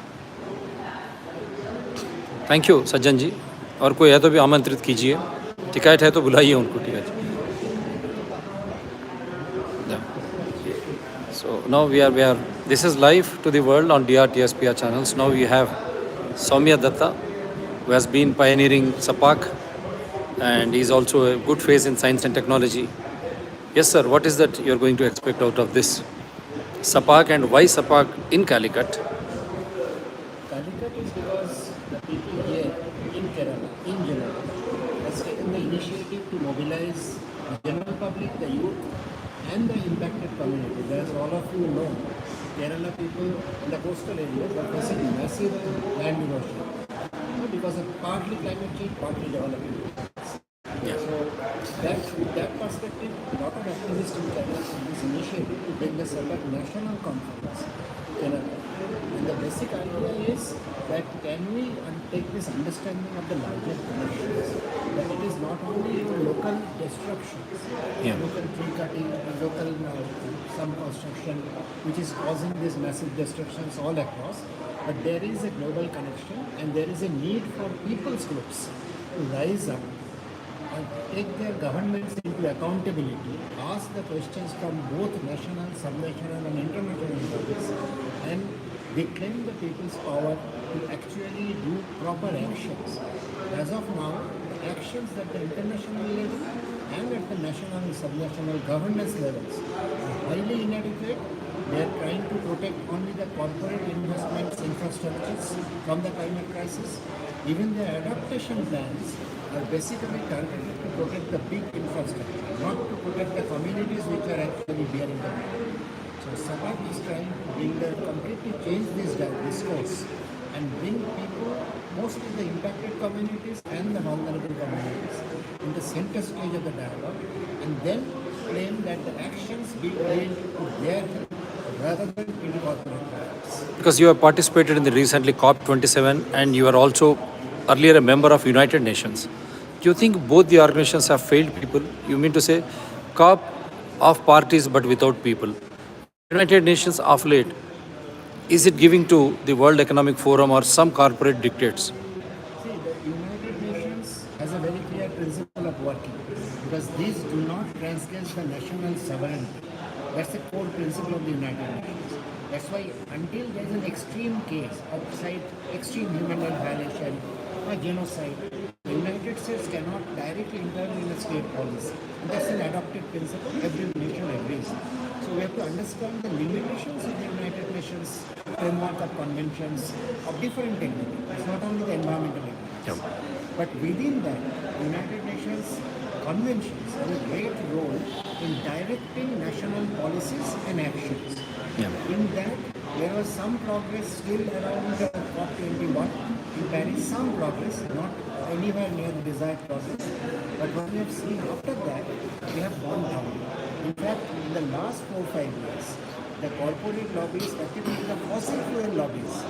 Thank you सज्जन जी। और कोई है तो भी आमंत्रित कीजिए, ticket है तो बुलाइए उनको, ठीक है जी। So now we are this is live to the world on DRTSPR channels. Now we have Soumya Datta, who has been pioneering Sapacc, and he is also a good face in science and technology. Yes sir, what is that you are going to expect out of this Sapacc, and why Sapacc in Calicut? Calicut is because the people here in Kerala, in general, has taken the initiative to mobilize the general public, the youth, and the impacted community. As all of you know, Kerala people in the coastal areas are facing massive land erosion because of partly climate change, partly development. So that perspective, a lot of activists in Kerala took this initiative to bring a Sapacc national conference to Kerala. And the basic idea is that can we take this understanding of the larger connections, that it is not only local destructions, local tree cutting, local some construction which is causing these massive destructions all across, but there is a global connection and there is a need for people's groups to rise up and take their governments into accountability, ask the questions from both national, subnational and international bodies, and reclaim the people's power to actually do proper actions. As of now, the actions at the international level and at the national and subnational governance levels are highly inadequate. They are trying to protect only the corporate investments, infrastructures from the climate crisis. Even their adaptation plans are basically targeted to protect the big infrastructure, not to protect the communities which are actually bearing the burden. So Sapacc is trying to completely change this discourse and bring people, mostly the impacted communities and the vulnerable communities, in the center stage of the dialogue, and then claim that the actions be made to their help rather than in corporate practice. Because you have participated in the recently COP27 and you are also earlier a member of United Nations. Do you think both the organizations have failed people? You mean to say COP of parties but without people? United Nations of late, is it giving to the World Economic Forum or some corporate dictates? See, the United Nations has a very clear principle of working because these do not transgress the national sovereignty. That's the core principle of the United Nations. That's why until there is an extreme case outside extreme human rights violation or genocide, the United States cannot directly intervene in a state policy. And that's an adopted principle. Every nation agrees. So we have to understand the limitations of the United Nations framework of conventions of different techniques. It's not only the environmental agreements. But within that, United Nations conventions have a great role in directing national policies and actions. In that, there was some progress still around COP21 in Paris, some progress, not anywhere near the desired progress. But what we have seen after that, we have gone down. In fact, in the last 4 or 5 years, the corporate lobbies, particularly the fossil fuel lobbies,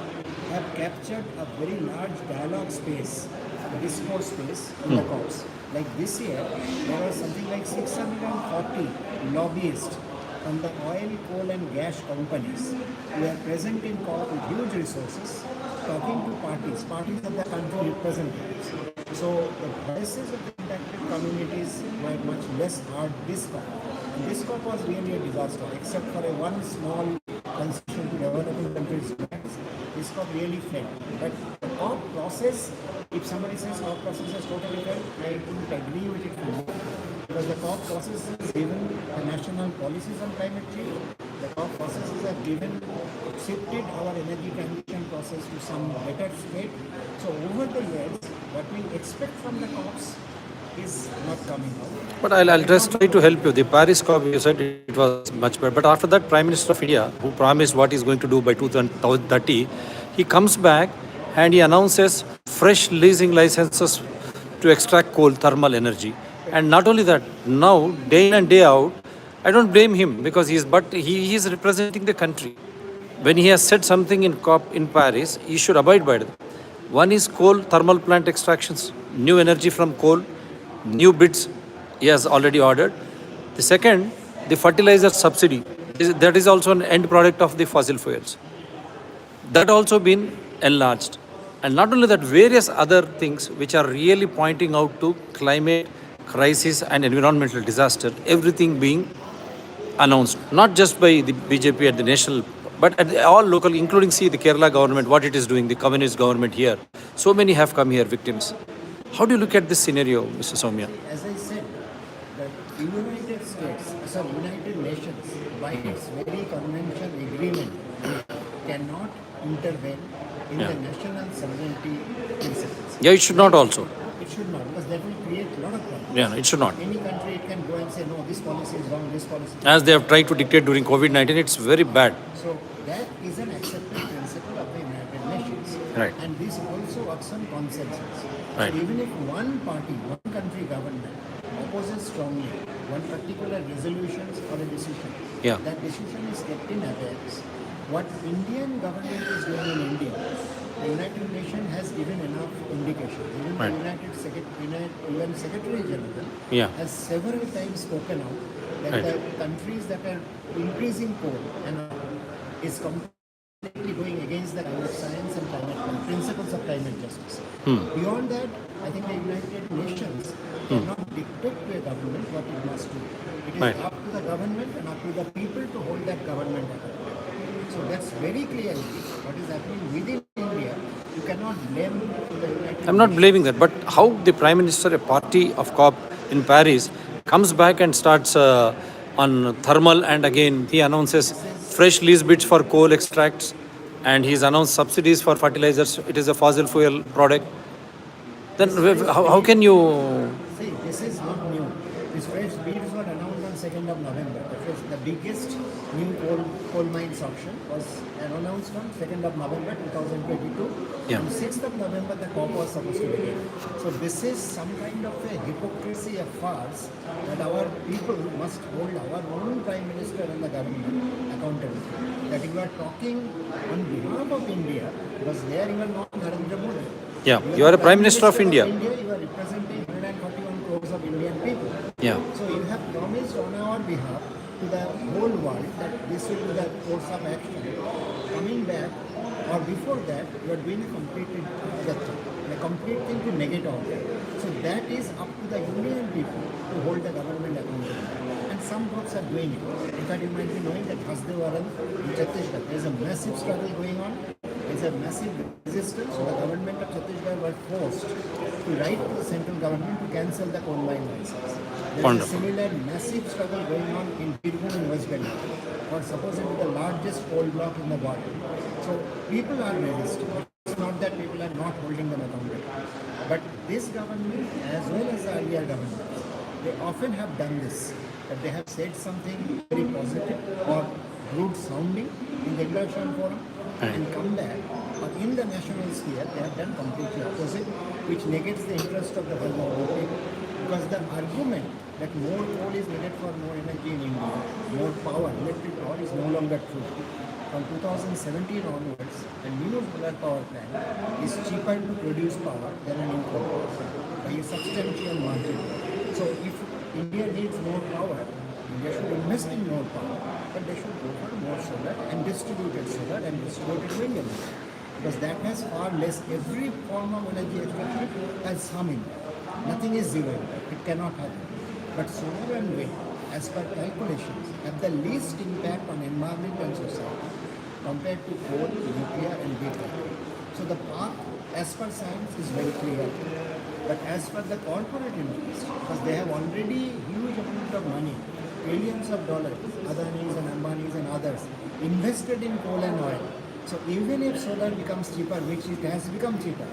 have captured a very large dialogue space, a discourse space in the COPs. Like this year, there are something like 640 lobbyists from the oil, coal and gas companies who are present in COP with huge resources, talking to parties of the country representatives. So the voices of the impacted communities were much less heard this COP. And this COP was really a disaster, except for a one small concession to developing countries' rights. This COP really failed. But the COP process, if somebody says COP process has totally failed, I wouldn't agree with it fully. Because the COP processes given the national policies on climate change, the COP processes have shifted our energy transition process to some better state. So over the years, what we expect from the COPs is not coming out. But I'll just try to help you. The Paris COP, you said it was much better. But after that, Prime Minister of India, who promised what he's going to do by 2030, he comes back and he announces fresh leasing licenses to extract coal, thermal energy. And not only that, now, day in and day out, I don't blame him because he is representing the country. When he has said something in COP in Paris, he should abide by it. One is coal, thermal plant extractions, new energy from coal, new bids he has already ordered. The second, the fertilizer subsidy. That is also an end product of the fossil fuels. That also been enlarged. And not only that, various other things which are really pointing out to climate crisis and environmental disaster, everything being announced, not just by the BJP at the national, but at all local, including the Kerala government, what it is doing, the communist government here. So many have come here victims. How do you look at this scenario, Mr. Soumya? As I said, the United States, United Nations, by its very convention agreement, cannot intervene in the national sovereignty principles. Yeah, it should not also. It it should not, because that will create a lot of problems. Yeah, no, it should not. Any country, it can go and say, no, this policy is wrong, this policy is As they have tried to dictate during COVID-19, it's very bad. So that is an accepted principle of the United Nations. Right. And this also works on consensus. Right. So even if one party, one country government opposes strongly one particular resolutions or a decision, Yeah. that decision is kept in abeyance. What Indian government is doing in India, the United Nations has given enough indication. Even Right. the UN Secretary General Yeah. has several times spoken out that Right. the countries that are increasing coal and is completely going against the climate science and principles of climate justice. Beyond that, I think the United Nations cannot dictate to a government what it must do. It is Right. up to the government and up to the people to hold that government accountable. So that's very clearly what is happening within India. You cannot blame the United I'm not blaming that, but how the Prime Minister, a party of COP in Paris, comes back and starts on thermal, and again he announces fresh lease bids for coal extracts, and he's announced subsidies for fertilizers. It is a fossil fuel product. Then how can you? See, this is not new. These fresh bids were announced on 2nd of November. The biggest new coal mines auction was announced on 2nd of November 2022. Yeah. On 6th of November, the COP was supposed to begin. So this is some kind of a hypocrisy, a farce, that our people must hold our own Prime Minister and the government accountable. That you are talking on behalf of India, because there you are not Narendra Modi. Yeah, you are a Prime Minister of India. You are representing 141 crores of Indian people. Yeah. So you have promised on our behalf to the whole world that this will be the course of action. Coming back, or before that, you are doing a complete thing to negate all that. So that is up to the Indian people to hold the government accountable. And some groups are doing it. In fact, you might be knowing that Hasdewaran in Chhattisgarh, there is a massive struggle going on. There is a massive resistance. So the government of Chhattisgarh were forced to write to the central government to cancel the coal mine license. There is a Wonderful. similar massive struggle going on in Birbhum in West Bengal, or supposedly the largest coal block in the world. So people are resisting. It's not that people are not holding them accountable. But this government, as well as the earlier governments, they often have done this. That they have said something very positive or rude sounding in the international forum and come back. But in the national sphere, they have done completely opposite, which negates the interest of the whole people. Because the argument that more coal is needed for more energy in India, more power, electric power is no longer true. From 2017 onwards, a new solar power plant is cheaper to produce power than a new coal power plant by a substantial margin. So if India needs more power, India should invest in more power, but they should go for more solar and distributed wind energy. Because that has far less, every form of energy extraction has some impact. Nothing is zero impact, it cannot happen. But solar and wind, as per calculations, have the least impact on environment and society compared to coal, nuclear and big factory. So the path, as per science, is very clear. But as per the corporate interest, because they have already huge amount of money, billions of dollars, Adanis and Ambanis and others, invested in coal and oil. So even if solar becomes cheaper, which it has become cheaper,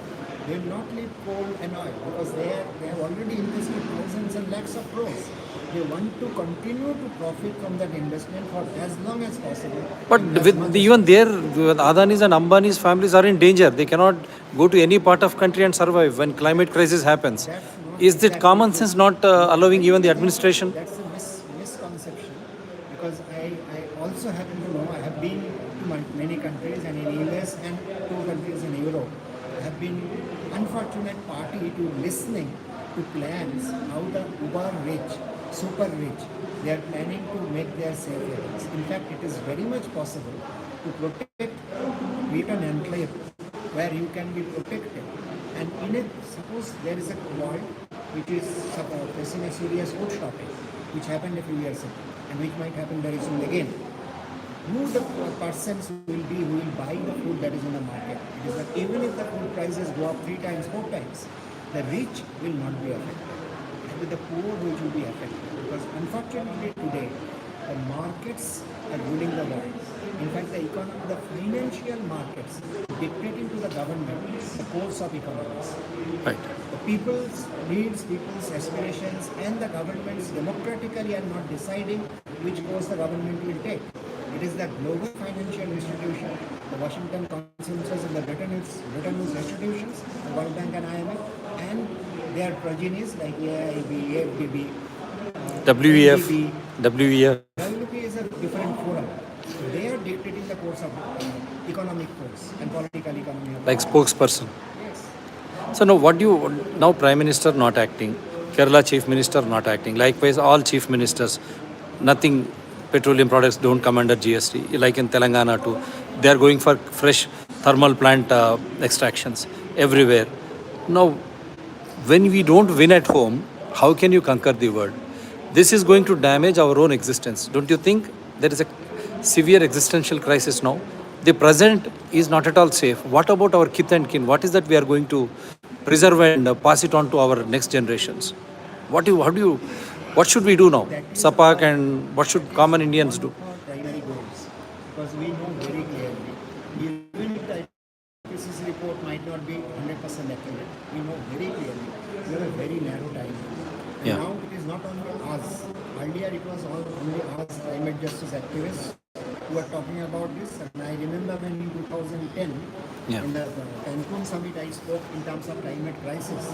they will not leave coal and oil because they have already invested thousands and lakhs of crores. They want to continue to profit from that investment for as long as possible. But and as with much even their Adani's and Ambani's families are in danger. They cannot go to any part of country and survive when climate crisis happens. That's not Is that exactly common true. sense not allowing even the administration? That's a misconception because I also happen to know, I have been to many countries and in US and 2 countries in Europe. I have been unfortunate party to listening to plans how the uber rich, super rich, they are planning to make their safe havens. In fact, it is very much possible to protect, create an enclave where you can be protected. And in it, suppose there is a world which is facing a serious food shortage, which happened a few years ago, and which might happen very soon again. Who the persons will be who will buy the food that is in the market? It is that even if the food prices go up 3 times, 4 times, the rich will not be affected. It will be the poor which will be affected. Because unfortunately today, the markets are ruling the world. In fact, the financial markets dictating to the government the course of economics. Right. The people's needs, people's aspirations, and the governments democratically are not deciding which course the government will take. It is the global financial institution, the Washington consensus and the Bretton Woods institutions, the World Bank and IMF, and their progenies like AIB, AFDB, WEF, NDB. WEF. WP is a different forum. They are dictating the course of economic course and political economy. Like spokesperson. Yes. So now what do you, now Prime Minister not acting, Kerala Chief Minister not acting, likewise all Chief Ministers, nothing, petroleum products don't come under GST, like in Telangana too. They are going for fresh thermal plant extractions everywhere. Now, when we don't win at home, how can you conquer the world? This is going to damage our own existence. Don't you think there is a severe existential crisis now? The present is not at all safe. What about our kith and kin? What is that we are going to preserve and pass it on to our next generations? What should we do now? Sapacc, and what should common Indians do? Our primary goals, because we know very clearly, even if the IPCC report might not be 100% accurate, we know very clearly we have a very narrow time. And Yeah. now it is not only us. Earlier it was only us climate justice activists who were talking about this. And I remember when in 2010, Yeah. in the Cancun summit, I spoke in terms of climate crisis.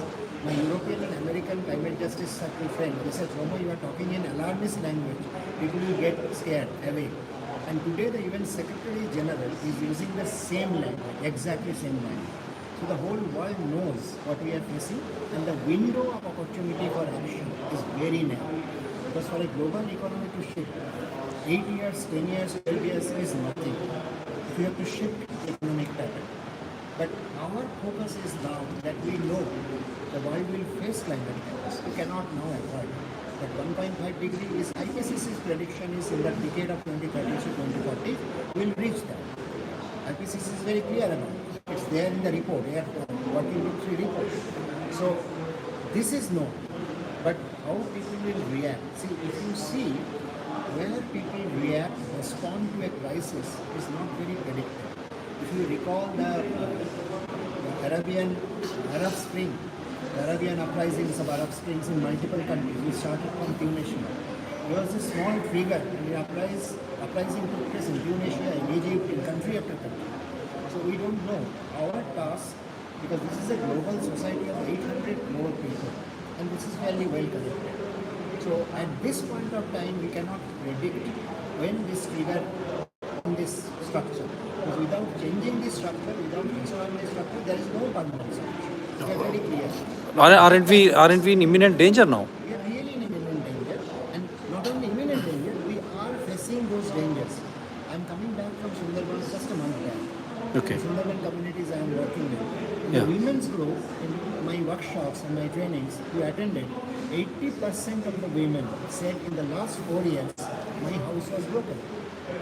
My European and American climate justice circle friend, they said, Romo, you are talking in alarmist language. People will get scared away. And today the UN Secretary General is using the same language, exactly same language. So the whole world knows what we are facing, and the window of opportunity for action is very narrow. Because for a global economy to shift, 8 years, 10 years, 12 years is nothing. We have to shift the economic pattern. But our focus is now that we know the world will face climate change. We cannot now avoid. But 1.5 degree is IPCC's prediction is in the decade of 2030 to 2040, we'll reach that. IPCC is very clear about it. It's there in the report, Air Working Group 3 report. So this is known, but how people will react. See, if you see where people react, respond to a crisis is not very predictable. If you recall the Arab Spring, the Arabian uprisings of Arab Springs in multiple countries, we started from Tunisia. There was a small trigger, and the uprising took place in Tunisia, in Egypt, in country after country. So we don't know. Our task, because this is a global society of 800 crore people, and this is fairly well connected. So at this point of time, we cannot predict when this trigger in this structure. Because without changing the structure, without restoring the structure, there is no permanent solution. We are very clear. Aren't we in imminent danger now? We are really in imminent danger, and not only imminent danger, we are facing those dangers. I am coming back from Sundarban just a month back. Okay. Sundarban communities I am working with. In Yeah. the women's group, in my workshops and my trainings, who attended, 80% of the women said in the last 4 years, my house was broken.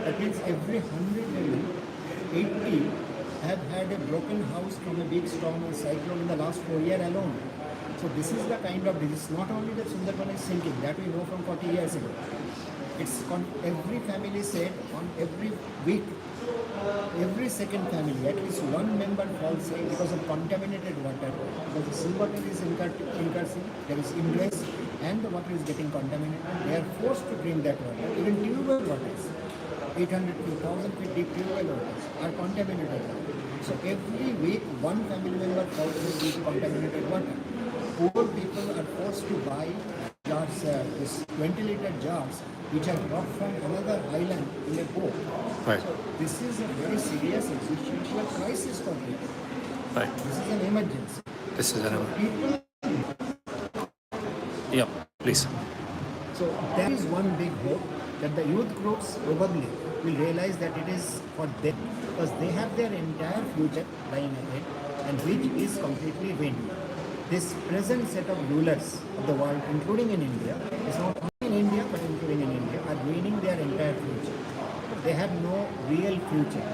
That means every 100 women, 80 have had a broken house from a big storm or cyclone in the last 4 years alone. So this is the kind of disease. Not only that Sundarban is sinking, that we know from 40 years ago. It's every family said on every week, every second family, at least one member falls sick because of contaminated water. Because the seawater is increasing, there is ingress, and the water is getting contaminated. They are forced to drink that water. Even tube waters, 800 to 1,000 feet deep tube waters are contaminated water. So every week, one family member falls sick due to contaminated water. Poor people are forced to buy jars, this 20-liter jars, which are brought from another island in a boat. Right. So this is a very serious existential crisis for people. Right. This is an emergency. This is an. People, Yeah, please. so there is one big hope that the youth groups probably will realize that it is for them, because they have their entire future lying ahead, and which is completely vain. This present set of rulers of the world, including in India, is not only in India but including in India, are ruining their entire future. They have no real future,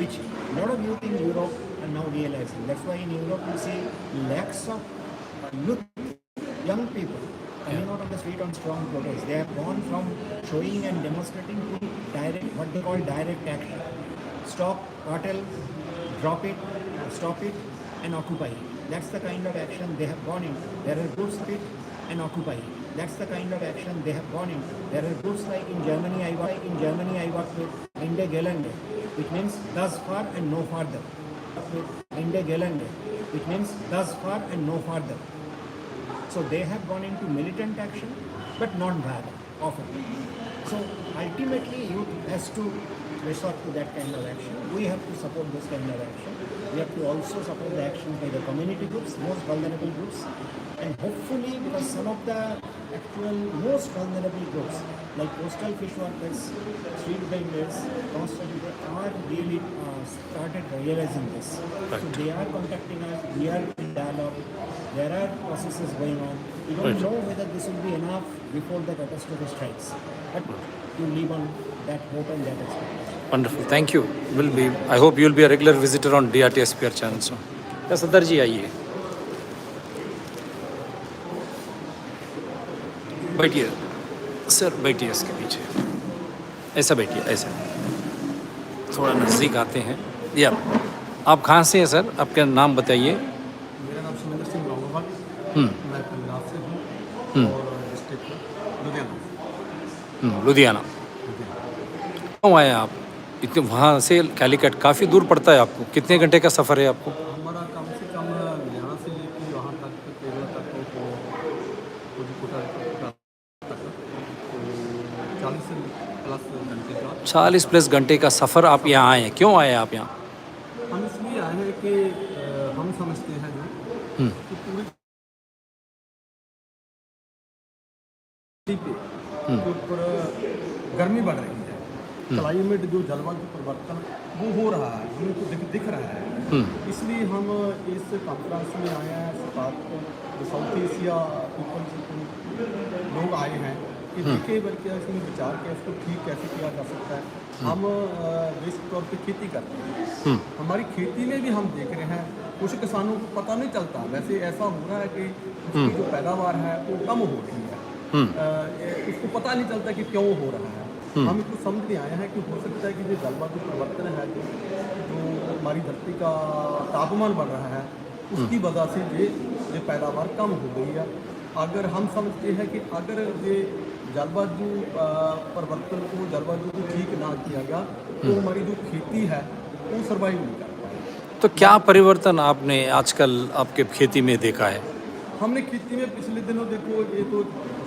which a lot of youth in Europe are now realizing. That's why in Europe you see lakhs of youth, young people coming out of the street on strong protest. They have gone from showing and demonstrating to direct, what they call direct action. Stop, cartel, drop it, stop it, and occupy it. That's the kind of action they have gone into. There are groups split and occupy. That's the kind of action they have gone into. There are groups like in Germany. I worked with Ende Gelände, which means thus far and no further. Ende Gelände, which means thus far and no further. So they have gone into militant action, but non-violent often. So ultimately, youth has to resort to that kind of action. We have to support this kind of action. We have to also support the action by the community groups, most vulnerable groups, and hopefully, because some of the actual most vulnerable groups, like coastal fish workers, street vendors, constituted, are really started realizing this. So they are contacting us. We are in dialogue. There are processes going on. We don't know whether this will be enough before the catastrophe strikes, but to live on that hope and that expectation. Wonderful, thank you. Will be, I hope you will be a regular visitor on DRTSPR channel. So या सदर जी आइए, बैठिए sir, बैठिए इसके पीछे, ऐसा बैठिए, ऐसा थोड़ा नज़दीक आते हैं. या आप कहाँ से हैं सर? आपका नाम बताइए. मेरा नाम सुमेंद्र सिंह रावल, मैं पंजाब से हूँ और डिस्ट्रिक्ट लुधियाना. लुधियाना. क्यों आए आप? इतने वहाँ से कैलिकट काफ़ी दूर पड़ता है आपको. कितने घंटे का सफ़र है आपको? हमारा कम से कम लुधियाना से लेकर वहाँ तक केरला तक तो कोटा तक तो 40 प्लस घंटे का. 40 प्लस घंटे का सफ़र आप यहाँ आए हैं. क्यों आए आप यहाँ? हम इसलिए आए हैं कि हम समझते हैं जो कि पूरी पे के ऊपर गर्मी बढ़ रही है. क्लाइमेट जो जलवायु परिवर्तन वो हो रहा है, हमें तो दिख रहा है. इसलिए हम इस कॉन्फ्रेंस में आए हैं. सपाक जो साउथ एशिया पीपल्स लोग आए हैं कि देखे बल्कि इसमें विचार के इसको ठीक कैसे किया जा सकता है. हम बेसिक तौर पे खेती करते हैं. हमारी खेती में भी हम देख रहे हैं कुछ किसानों को पता नहीं चलता. वैसे ऐसा हो रहा है कि उसकी जो पैदावार है वो कम हो रही है. इसको पता नहीं चलता कि क्यों हो रहा है. हम इसको समझने आए हैं कि हो सकता है कि जो जलवायु परिवर्तन है, जो हमारी धरती का तापमान बढ़ रहा है, उसकी वजह से ये पैदावार कम हो गई है. अगर हम समझते हैं कि अगर ये जलवायु परिवर्तन को, जलवायु को ठीक ना किया गया तो हमारी जो खेती है वो सर्वाइव नहीं कर पाएगी. तो क्या परिवर्तन आपने आजकल आपके खेती में देखा है? हमने खेती में पिछले दिनों देखो, ये तो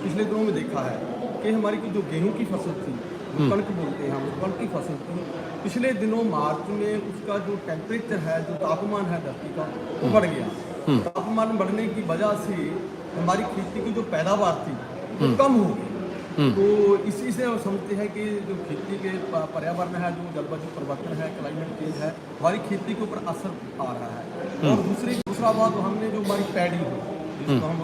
पिछले दिनों में देखा है कि हमारी की जो गेहूं की फसल थी, कणक बोलते हैं हम, कणक की फसल थी, पिछले दिनों मार्च में उसका जो टेम्परेचर है, जो तापमान है धरती का, वो बढ़ गया. तापमान बढ़ने की वजह से हमारी खेती की जो पैदावार थी वो कम हो गई. तो इसी से हम समझते हैं कि जो खेती के पर्यावरण है, जो जलवायु परिवर्तन है, क्लाइमेट चेंज है, हमारी खेती के ऊपर असर आ रहा है. और दूसरा बात, हमने जो हमारी पैडी है, जिसको हम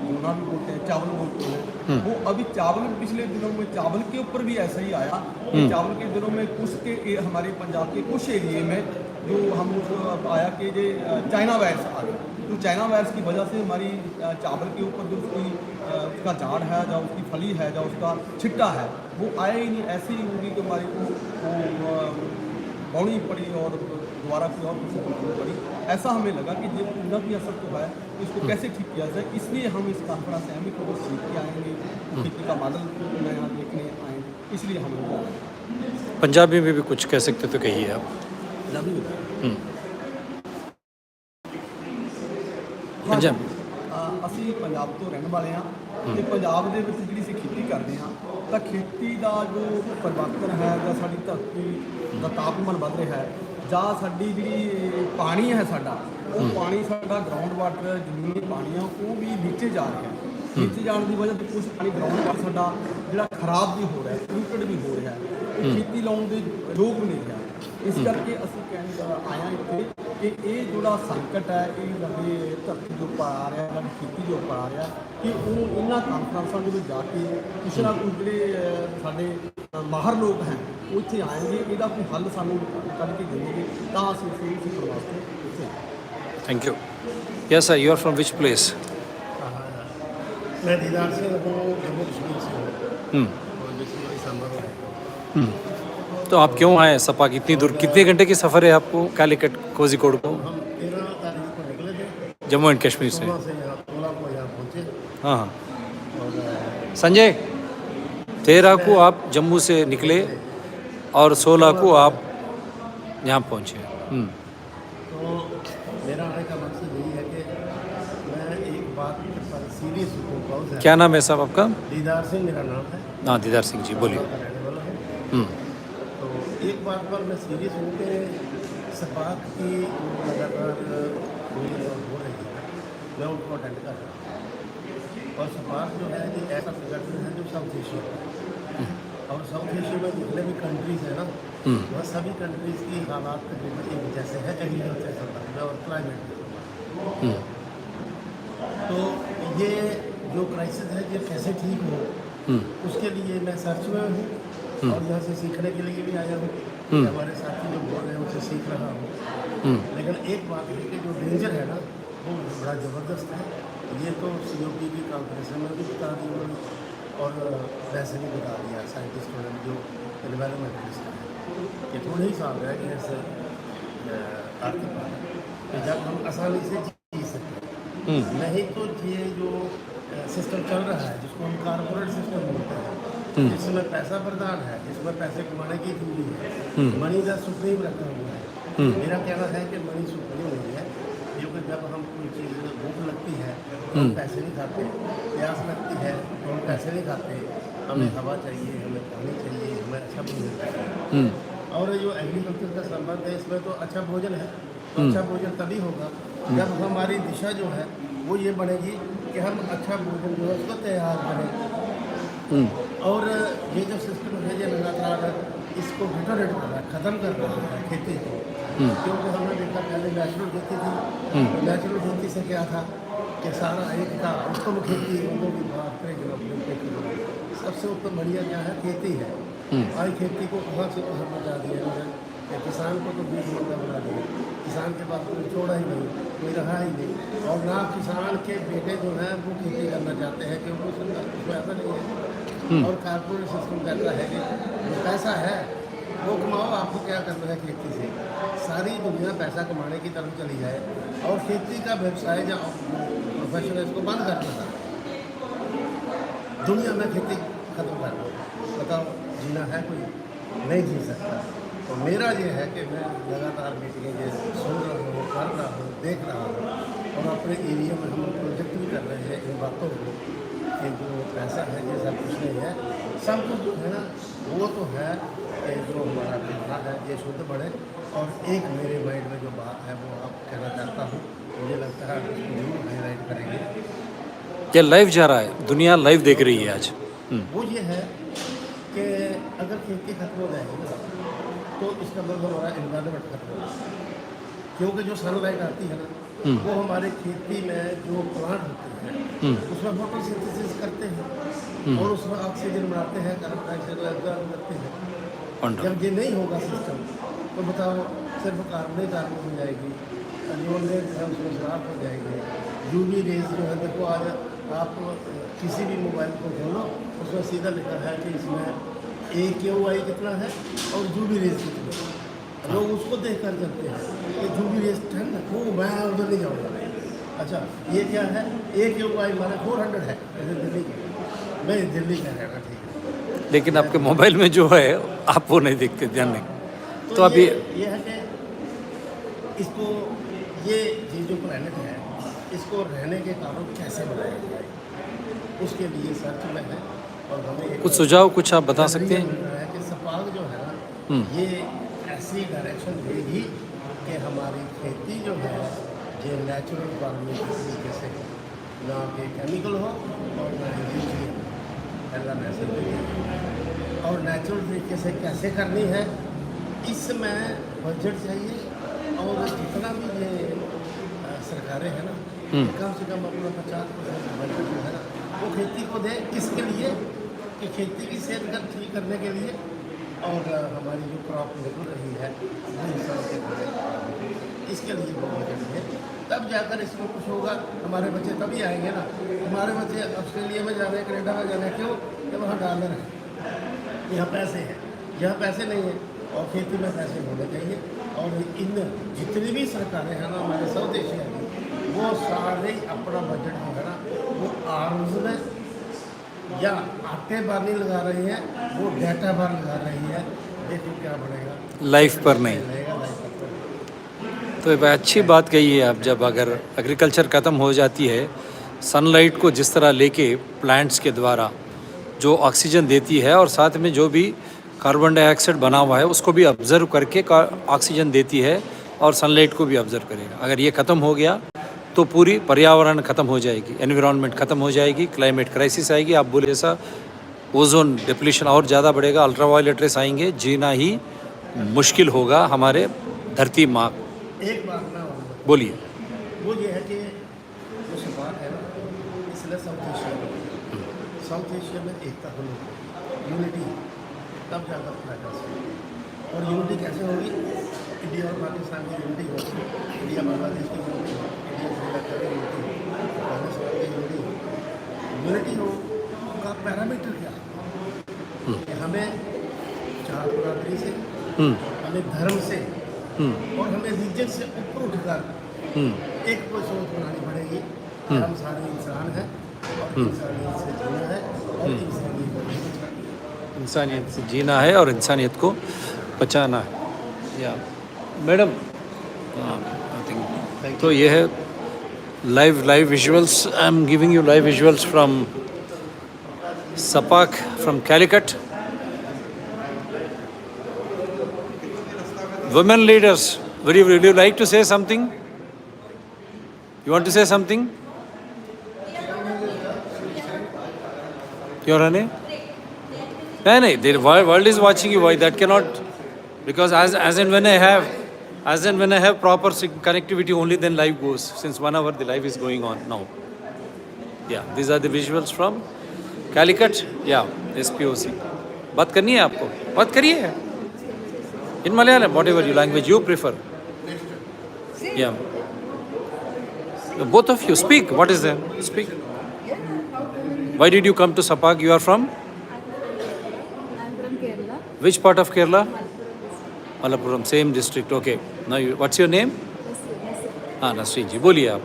जोना भी बोलते हैं, चावल बोलते हैं, वो अभी चावल पिछले दिनों में चावल के ऊपर भी ऐसा ही आया कि चावल के दिनों में कुछ के हमारे पंजाब के कुछ एरिए में जो हम आया कि ये चाइना वायरस आ गया. तो चाइना वायरस की वजह से हमारी चावल के ऊपर जो उसका झाड़ है, या उसकी फली है, या उसका छिट्टा है, वो आया ही नहीं. ऐसी ही होगी कि हमारी को बौनी पड़ी और दोबारा कोई और फसल पड़ी. ऐसा हमें लगा कि ये पूरा भी असर तो है, तो इसको कैसे ठीक किया जाए. इसलिए हम इस कॉन्फ्रेंस से हमें को सीख के आएंगे, खेती का मॉडल नया देखने आएंगे, इसलिए हम लोग आए. पंजाबी में भी कुछ कह सकते तो कहिए आप. पंजाबी पंजाब ਅਸੀਂ ਪੰਜਾਬ ਤੋਂ ਰਹਿਣ ਵਾਲੇ ਹਾਂ ਤੇ ਪੰਜਾਬ ਦੇ ਵਿੱਚ ਜਿਹੜੀ ਅਸੀਂ ਖੇਤੀ ਕਰਦੇ ਹਾਂ ਤਾਂ ਖੇਤੀ ਦਾ ਜੋ ਪਰਿਵਰਤਨ ਹੈ, ਜਾਂ ਸਾਡੀ ਧਰਤੀ ਦਾ ਤਾਪਮਾਨ ਵੱਧ ਰਿਹਾ ਹੈ, ਜਾਂ ਸਾਡੀ ਜਿਹੜੀ ਪਾਣੀ ਹੈ ਸਾਡਾ, ਉਹ ਪਾਣੀ ਸਾਡਾ ਗਰਾਊਂਡ ਵਾਟਰ, ਜ਼ਮੀਨੀ ਪਾਣੀ ਆ, ਉਹ ਵੀ ਨੀਚੇ ਜਾ ਰਿਹਾ ਹੈ. ਨੀਚੇ ਜਾਣ ਦੀ ਵਜ੍ਹਾ ਤੋਂ ਕੁਝ ਪਾਣੀ ਗਰਾਊਂਡ ਵਾਟਰ ਸਾਡਾ ਜਿਹੜਾ ਖਰਾਬ ਵੀ ਹੋ ਰਿਹਾ ਹੈ, ਪੋਲਿਊਟਡ ਵੀ ਹੋ ਰਿਹਾ ਹੈ, ਖੇਤੀ ਲਾਉਣ ਦੇ ਯੋਗ ਵੀ ਨਹੀਂ ਰਿਹਾ. ਇਸ ਕਰਕੇ ਅਸੀਂ ਆਇਆ ਇੱਥੇ ਕਿ ਇਹ ਜਿਹੜਾ ਸੰਕਟ ਹੈ, ਇਹ ਨਵੀਂ ਧਰਤੀ ਦੇ ਉੱਪਰ ਆ ਰਿਹਾ, ਨਵੀਂ ਖੇਤੀ ਦੇ ਉੱਪਰ ਆ ਰਿਹਾ, ਕਿ ਉਹ ਇਹਨਾਂ ਕਾਨਫਰੰਸਾਂ ਦੇ ਵਿੱਚ ਜਾ ਕੇ ਕੁਛ ਨਾ ਕੁਛ ਜਿਹੜੇ ਸਾਡੇ ਮਾਹਰ ਲੋਕ ਹਨ ਉਹ ਇੱਥੇ ਆएंगे, ਇਹਦਾ ਕੋਈ ਹੱਲ ਸਾਨੂੰ ਕੱਢ ਕੇ ਦੇਣਗੇ, ਤਾਂ ਅਸੀਂ ਫਿਰ ਸਿੱਖਣ ਵਾਸਤੇ ਇੱਥੇ ਆਏ. Thank you. Yes sir, you are from which place? मैं दीदार से वो जम्मू कश्मीर से हूँ और बेसिकली सांबा में. तो आप क्यों आए सपाक? इतनी दूर, कितने घंटे की सफ़र है आपको कैलिकट कोझिकोड को? हम 13 तारीख को निकले थे जम्मू एंड कश्मीर से। 16 से यहाँ 16 को यहाँ पहुँचे हाँ हाँ। और संजय, 13 को आप जम्मू से निकले और 16 को आप यहाँ पहुँचे। तो मेरा आने का मकसद यही है कि मैं एक बात पर सीरियस हूँ बहुत है। क्या नाम है साहब आपका? दीदार सिंह मेरा नाम है। हाँ, दीदार सिंह जी, बोलिए। का रहने वाला हूँ। तो एक बात पर मैं सीरियस हूँ कि सपाक की लगातार मीटिंग हो रही है, मैं उनको अटेंड कर रहा हूँ। और सपाक जो है ये ऐसा संगठन है जो साउथ एशिया है, और साउथ एशिया में जितने भी कंट्रीज है ना, वह सभी कंट्रीज की हालात तकरीबन एक जैसे है एग्रीकल्चर संबंध में और क्लाइमेट में। तो ये जो क्राइसिस है ये कैसे ठीक हो, उसके लिए मैं सर्च में हूँ और यहाँ से सीखने के लिए भी आया हूँ। हमारे साथी जो बोल रहे हैं उनसे सीख रहा हूँ। लेकिन एक बात है कि जो डेंजर है ना वो बड़ा ज़बरदस्त है। ये तो COP की कॉन्फ्रेंस में भी बता दी उन्होंने और वैसे भी बता दिया साइंटिस्टों ने जो एनवायरमेंटलिस्ट हैं कि थोड़े ही साल रह गए ऐसे आर्थिक कि जब हम आसानी से जी सकते हैं। नहीं तो ये जो सिस्टम चल रहा है जिसको हम कारपोरेट सिस्टम बोलते हैं, जिसमें पैसा प्रदान है, जिसमें पैसे कमाने की दूरी है, मनी द सुप्रीम रखा हुआ है। मेरा कहना है कि मनी सुप्रीम नहीं है, क्योंकि जब हम कोई चीज़ भूख लगती है तो हम पैसे नहीं खाते, प्यास लगती है तो हम पैसे नहीं खाते, हमें हवा चाहिए, हमें पानी चाहिए, हमें अच्छा भोजन चाहिए। और जो एग्रीकल्चर का संबंध है इसमें तो अच्छा भोजन है, तो अच्छा भोजन तभी होगा जब हमारी दिशा जो है वो ये बनेगी कि हम अच्छा भोजन जो है उसको तैयार करें। और ये जो सिस्टम है ये लगातार इसको डिटोरेट कर रहा है, ख़त्म कर रहा है खेती को। क्योंकि हमने देखा पहले नेचुरल खेती थी, तो नेचुरल खेती से क्या था कि सारा एक था उत्तम खेती, लोगों की बात करें खेती सबसे उत्तम बढ़िया क्या है खेती है। आज खेती को कहाँ से कहाँ बचा दिया इन्होंने, किसान को तो बीज मंडा बना दिया, किसान के पास कोई छोड़ा ही नहीं, कोई रहा ही नहीं। और ना किसान के बेटे जो हैं वो खेती करना चाहते हैं क्योंकि उसमें ऐसा नहीं है। और कारपोरेट सिस्टम कहता है कि जो पैसा है वो कमाओ, आपको क्या करना है खेती से। सारी दुनिया पैसा कमाने की तरफ चली जाए और खेती का व्यवसाय या प्रोफेशन है इसको बंद कर देता है। दुनिया में खेती खत्म कर दो, बताओ जीना है कोई? नहीं जी सकता। तो मेरा ये है कि मैं लगातार मीटिंगें ये सुन रहा हूँ, कर रहा हूँ, देख रहा हूँ और अपने एरिया में हम प्रोजेक्ट भी कर रहे हैं इन बातों को कि जो पैसा है ये सब कुछ नहीं है, सब कुछ जो है ना वो तो है कि जो हमारा व्यवहार है ये शुद्ध बढ़े। और एक मेरे माइंड में जो बात है वो आप कहना चाहता हूँ, मुझे लगता है उसको जरूर हाईलाइट करेंगे। ये लाइव जा रहा है, दुनिया लाइव देख रही है आज। वो ये है कि अगर खेती खत्म हो जाएगी ना तो इसका मतलब हमारा इन्वायरमेंट खत्म हो जाएगा। क्योंकि जो सनलाइट आती है ना वो हमारे खेती में जो प्लांट होते हैं उसमें फोटोसिंथेसिस करते हैं और उसमें ऑक्सीजन बनाते हैं, कार्बन डाइऑक्साइड एब्जॉर्ब करते हैं। जब ये नहीं होगा सिस्टम तो बताओ सिर्फ कार्बन ही कार्बन हो जाएगी, ओजोन लेयर जो है उसमें शराब हो जाएगी, UV रेज जो है देखो आज आप किसी भी मोबाइल को खोलो उसमें सीधा लिखा है कि इसमें AQI कितना है और UV रेज कितनी है। लोग उसको देख कर चलते हैं कि UV रेज 10 है, वो मैं उधर नहीं जाऊँगा। अच्छा ये क्या है AQI माना 400 है, जैसे दिल्ली का, मैं दिल्ली का रहना ठीक है। लेकिन आपके मोबाइल में जो है आप वो नहीं देखते, ध्यान नहीं। तो अभी ये है कि इसको ये जो प्लैनेट है इसको रहने के कारण कैसे बनाया जाए, उसके लिए सर्च में है। और हमें कुछ सुझाव कुछ आप बता सकते हैं? मिल रहा है कि सपाक जो है ना ये ऐसी डायरेक्शन देगी कि हमारी खेती जो है ये नेचुरल फार्मिंग के तरीके से ना कि केमिकल हो और ना ही पहला मैसेज। और नेचुरल तरीके से कैसे करनी है इसमें बजट चाहिए। और जितना भी ये सरकारें हैं ना कम से कम अपना 50% बजट जो है ना वो खेती को दे, किसके लिए कि खेती की सेहत ठीक करने के लिए और हमारी जो क्रॉप निकल रही है वो इंसान के लिए, इसके लिए वो बजट है। तब जाकर इसमें कुछ होगा, हमारे बच्चे तभी आएंगे ना। हमारे बच्चे ऑस्ट्रेलिया में जा रहे हैं, कनाडा में जा रहे हैं, क्यों कि वहाँ डॉलर है, यहाँ पैसे हैं, यहाँ पैसे नहीं है और खेती में पैसे होने चाहिए। और इन जितनी भी सरकारें हैं ना हमारे साउथ एशिया की वो सारे अपना बजट जो है ना वो आर्म्स में या आटे बार नहीं लगा रही है, वो डाटा बार लगा रही है। देखो क्या बढ़ेगा, लाइफ पर नहीं। रहेगा लाइफ पर। तो ये अच्छी बात कही है आप। जब अगर एग्रीकल्चर ख़त्म हो जाती है, सनलाइट को जिस तरह लेके प्लांट्स के द्वारा जो ऑक्सीजन देती है और साथ में जो भी कार्बन डाइऑक्साइड बना हुआ है उसको भी ऑब्जर्व करके ऑक्सीजन देती है और सनलाइट को भी ऑब्जर्व करेगा। अगर ये ख़त्म हो गया तो पूरी पर्यावरण ख़त्म हो जाएगी, एनवायरनमेंट ख़त्म हो जाएगी, क्लाइमेट क्राइसिस आएगी। आप बोले ऐसा ओजोन डिप्लीशन और ज़्यादा बढ़ेगा, अल्ट्रावायलेट रेस आएंगे, जीना ही मुश्किल होगा हमारे धरती माँ। एक बात मैं और बताऊं, बोलिए। वो ये है कि जो सपाक है ना, इसलिए साउथ एशिया में एकता होनी, यूनिटी, तब जाकर प्रोग्रेस होगी। और यूनिटी कैसे होगी? इंडिया और पाकिस्तान की यूनिटी होगी, इंडिया बांग्लादेश की यूनिटी होगी, इंडिया श्रीलंका की यूनिटी होगी, पाकिस्तान की यूनिटी होगी। यूनिटी हो का पैरामीटर क्या है? कि हमें चार बरादरी से, हमें धर्म से और हमें रीजन से ऊपर उठकर एक कोई सोच बनानी पड़ेगी कि हम सारे इंसान हैं और इंसानियत से जीना है और इंसानियत को नहीं बचाना। इंसानियत से जीना है और इंसानियत को बचाना है। या मैडम, आई थिंक तो ये है live visuals. I am giving you live visuals from Sapacc from Calicut. Women leaders, would you like to say something? You want to say something? Your honey? No, the world is watching you. Why that cannot? Because as and when I have proper connectivity, only then live goes. Since 1 hour the live is going on now. Yeah, these are the visuals from Calicut. Yeah, SPOC. बात करनी है आपको? बात करिए. In Malayalam, whatever you language you prefer. Yeah. Both of you speak. What is there? Speak. Why did you come to Sapacc? You are from? I'm from Kerala. Which part of Kerala? Malappuram, same district. Okay. Now, what's your name? हाँ, नसरीन जी, बोलिए आप.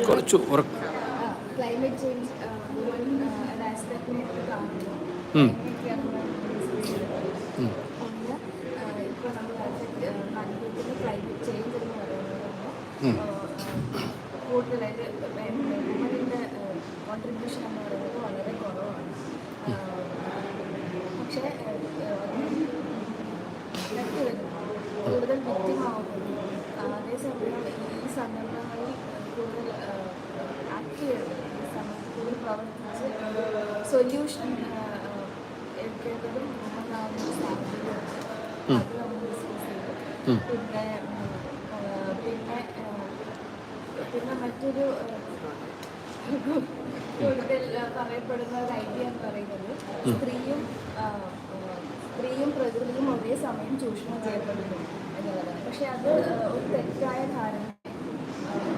കുറച്ച് climate change ആസ്പെക്റ്റിനെ കാണുന്നു. ഇപ്പോൾ നമ്മൾ അനുഭവിക്കുന്ന climate change എന്ന് പറയുന്നത് കൂടുതലായിട്ട് വുമണിൻ്റെ കോൺട്രിബ്യൂഷൻ എന്ന് പറയുന്നത് വളരെ കുറവാണ്. പക്ഷേ കൂടുതൽ വിക്റ്റിമാവുന്നു. അതേസമയം ഈ സന്ദർഭങ്ങളിൽ കൂടുതൽ ആക്ട് ചെയ്യേണ്ടത്, ഈ സമയത്ത് കൂടുതൽ പ്രവർത്തിച്ച് സൊല്യൂഷൻ എടുക്കേണ്ടതും നമുക്കാവുന്ന സാധ്യതയുണ്ട്. അത് നമ്മൾ ഡിസ്കസ് ചെയ്തു. പിന്നെ മറ്റൊരു കൂടുതൽ പറയപ്പെടുന്ന ഒരു ഐഡിയ എന്ന് പറയുന്നത് സ്ത്രീയും പ്രകൃതിയും ഒരേ സമയം ചൂഷണം ചെയ്യപ്പെടുന്നു എന്നുള്ളതാണ്. പക്ഷെ അത് ഒരു തെറ്റായ ധാരണ,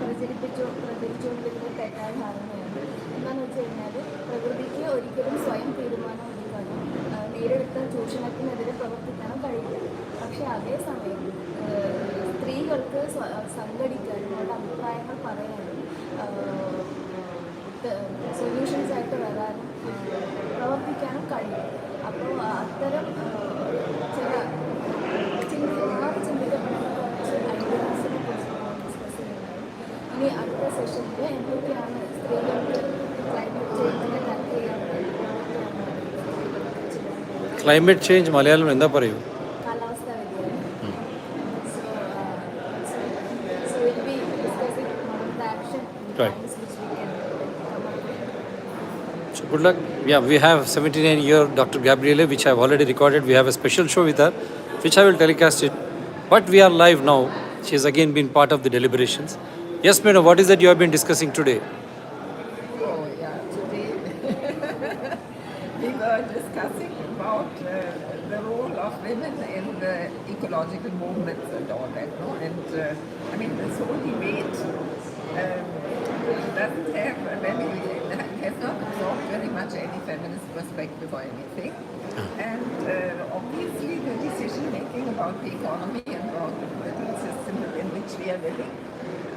പ്രചരിച്ചുകൊണ്ടിരിക്കുന്ന തെറ്റായ ധാരണയാണ്. എന്താണെന്ന് വെച്ച് കഴിഞ്ഞാൽ പ്രകൃതിക്ക് ഒരിക്കലും സ്വയം തീരുമാനം എടുക്കാനോ നേരിടുത്ത ചൂഷണത്തിനെതിരെ പ്രവർത്തിക്കാനോ കഴിയില്ല. പക്ഷെ അതേസമയം സ്ത്രീകൾക്ക് സംഘടിക്കാനും അവരുടെ അഭിപ്രായങ്ങൾ പറയാനും സൊല്യൂഷൻസ് ആയിട്ട് വരാനും പ്രവർത്തിക്കാനും കഴിയും. അപ്പോൾ അത്തരം മാറി ചിന്തിക്കപ്പെടുന്ന കുറച്ച് ഐഡിയാസിനെ കുറിച്ച് ഡിസ്കസ് ചെയ്യുന്നത്. ഇനി അടുത്ത സെഷനിൽ എന്തൊക്കെയാണ് സ്ത്രീകൾക്ക് ക്ലൈമറ്റ് ചേഞ്ചിനെ ടാക്കിൾ ചെയ്യാൻ ക്ലൈമറ്റ് ചേഞ്ച് മലയാളം എന്താ പറയൂ? കാലാവസ്ഥാ വ്യതിയാനം. So we'll be discussing one of the action Right. plans which we can come up with. So good luck. Yeah, we have 79-year Dr. Gabriele, which I have already recorded. We have a special show with her, which I will telecast it. But we are live now. She has again been part of the deliberations. Yes, madam, what is that you have been discussing today? Oh, yeah, today we were discussing about the role of women in the ecological movements and all that, no? And I mean, this whole debate doesn't have has not absorbed very much judge any feminist perspective or anything. And obviously the decision making about the economy and about the political system in which we are living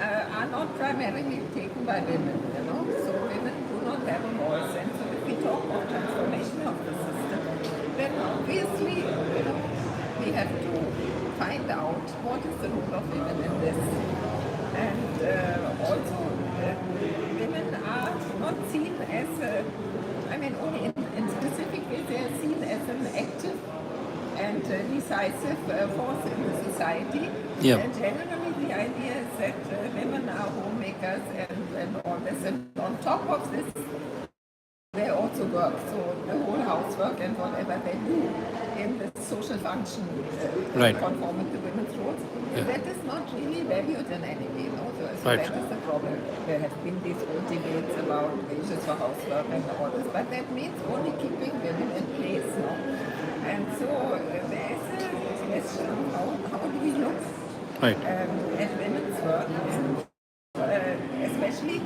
are not primarily taken by women, you know. So women do not have a voice. And so if we talk of transformation of the system, then obviously, you know, we have to find out what is the role of women in this. And also, women are not seen as, I mean, only in specific ways they are seen as an active and decisive force in the society. Yeah. And generally the idea is that women are homemakers and all this. And on top of this, they also work. So the whole housework and whatever they do in the social function Right. conforming to women's roles, that is not really valued in any way. You know? So Right. that is the problem. There have been these old debates about wages for housework and all this, but that means only keeping women in place. No? And so there is a question of how do we look Right. at women's work, especially,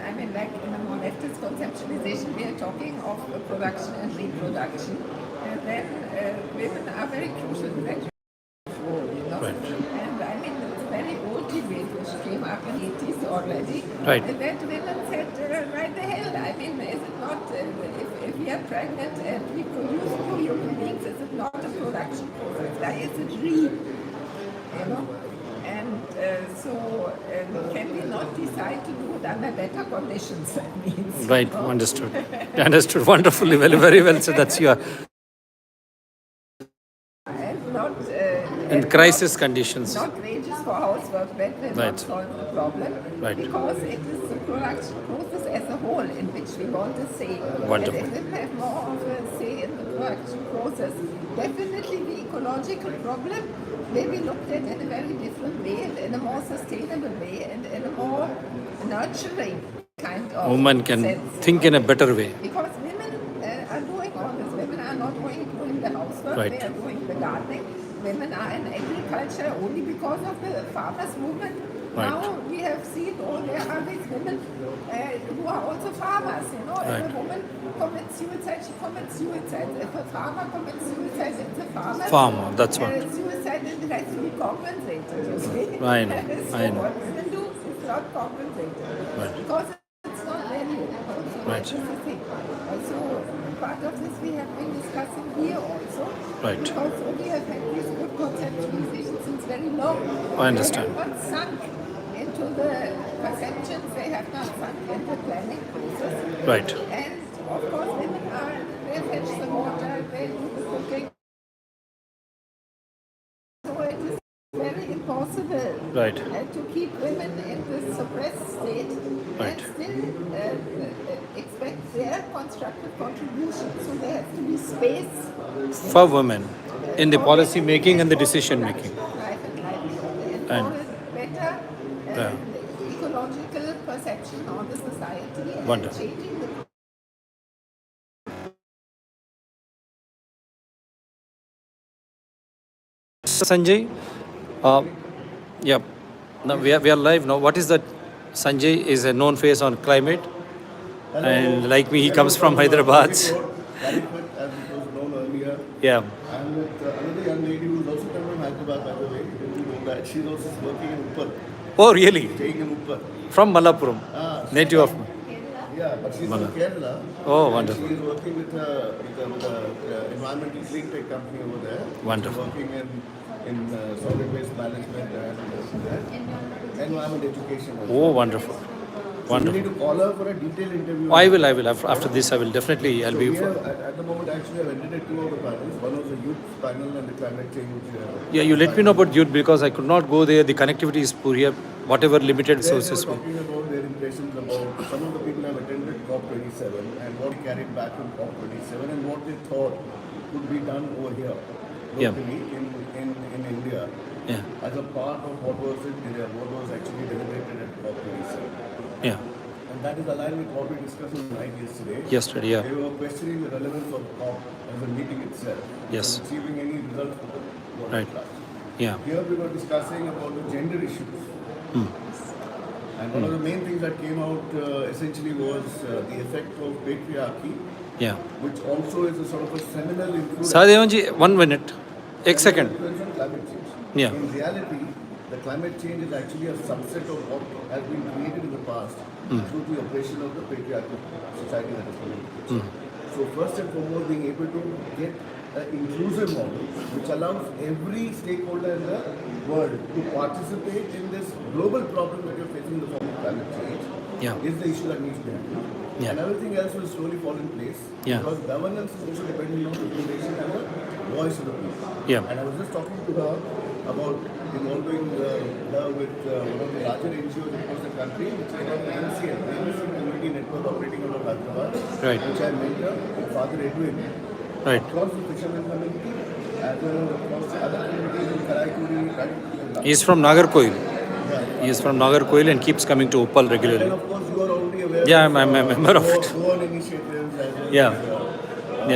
I mean, like in a more leftist conceptualization, we are talking of production and reproduction, and then women are very crucial in that role, you know. Right. And I mean, it's a very old debate which came up in the 80s already, Right. and that women said, right the hell, I mean, is it not, if we are pregnant and we produce new human beings, is it not a production process? Why is it you know? And so can we not decide to do it under better conditions? That means, Right. you know? Understood. Understood. Wonderfully. Very well said. That's your And not in crisis conditions. not wages for housework, that will Right. not solve the problem. Right. Because it is the production process as a whole in which we want to say. Wonderful. And if women have more of a say in the production process, definitely the ecological problem may be looked at in a very different way and in a more sustainable way and in a more nurturing kind of Women can sense. think in a better way. Because women are doing all this. Women are not only doing the housework, Right. they are doing the gardening. Women are in agriculture only because of the farmers' movement. Right. Now we have seen, there are these women who are also farmers, you know. Right. If a woman commits suicide, she commits suicide. If a farmer commits suicide, it's a Farmer, that's what. Suicide and it has to be compensated, you see. I know, So I know. what women do is not compensated. Right. Because it's not valued. So Right. that is the thing. Also, part of this we have been discussing here also. Right. Because we have had this good conceptualization since very long. I understand. They have not sunk into the perceptions, they have not sunk into the planning process. Right. And of course, women they fetch the water, they do the cooking. So it is very impossible Right. to keep women in this suppressed state Right. and still expect their constructive contribution. So there has to be space For women in the policy making and the decision making. life and livelihood, And- and for a better ecological perception of the society and Wonderful. changing the Sanjay, yeah, now we are live now. What is that? Sanjay is a known face on climate, and like me, he comes from Hyderabad. Calicut, as it was known earlier. Yeah, And with another young lady who is also coming from Hyderabad, by the way, you know that she's also working in Uppal, oh really? staying in Uppal. From Malappuram, native of. Yeah, but she's from Kerala. Oh, and wonderful. She is working with a environmental clean tech company over there. Wonderful. She's working in solid waste management and environment education. also. Oh, wonderful, So you need wonderful. to call her for a detailed interview. I will. After this, I will definitely. I'll So be. we have, at the moment, actually, I've ended two of the panels. One was the youth panel and the climate change. Yeah, you let me know about youth because I could not go there. The connectivity is poor here. Whatever limited They were sources. talking about their impressions about some of the people have attended COP27 and what they carried back from COP27 and what they thought could be done over here Yeah. locally in India Yeah, as a part of what was actually deliberated at COP27. yeah. And that is aligned with what we discussed on the night yesterday. Yesterday, yeah. They were questioning the relevance of COP as a meeting itself. Yes. And achieving any results for the world Right. class. Yeah. Here we were discussing about the gender issues. And one of the main things that came out essentially was the effect of patriarchy, Yeah. which also is a sort of a seminal influence. Sahadevanji, 1 minute. Ek second. Influence on climate change. Yeah. In reality, the climate change is actually a subset of what has been created in the past through the oppression of the patriarchal society that has come into place. So first and foremost, being able to get an inclusive model which allows every stakeholder in the world to participate in this global problem that you're facing in the form of climate change is the issue that needs to be handled. Yeah. And everything else will slowly fall in place because governance is also dependent on representation and the voice of the people. Yeah. And I was just talking to her about involving her with one of the larger NGOs across the country, which is called the MCN, the Muslim Community Network operating out of Hyderabad, which I mentor with Father Edwin. Across the fishermen community, as well as across the other communities in Calicut. He is from Nagarkoil. He is from Nagarkoil and keeps coming to Uppal regularly. And of course, you are already aware I'm a member of it. Go on initiatives as well Yeah.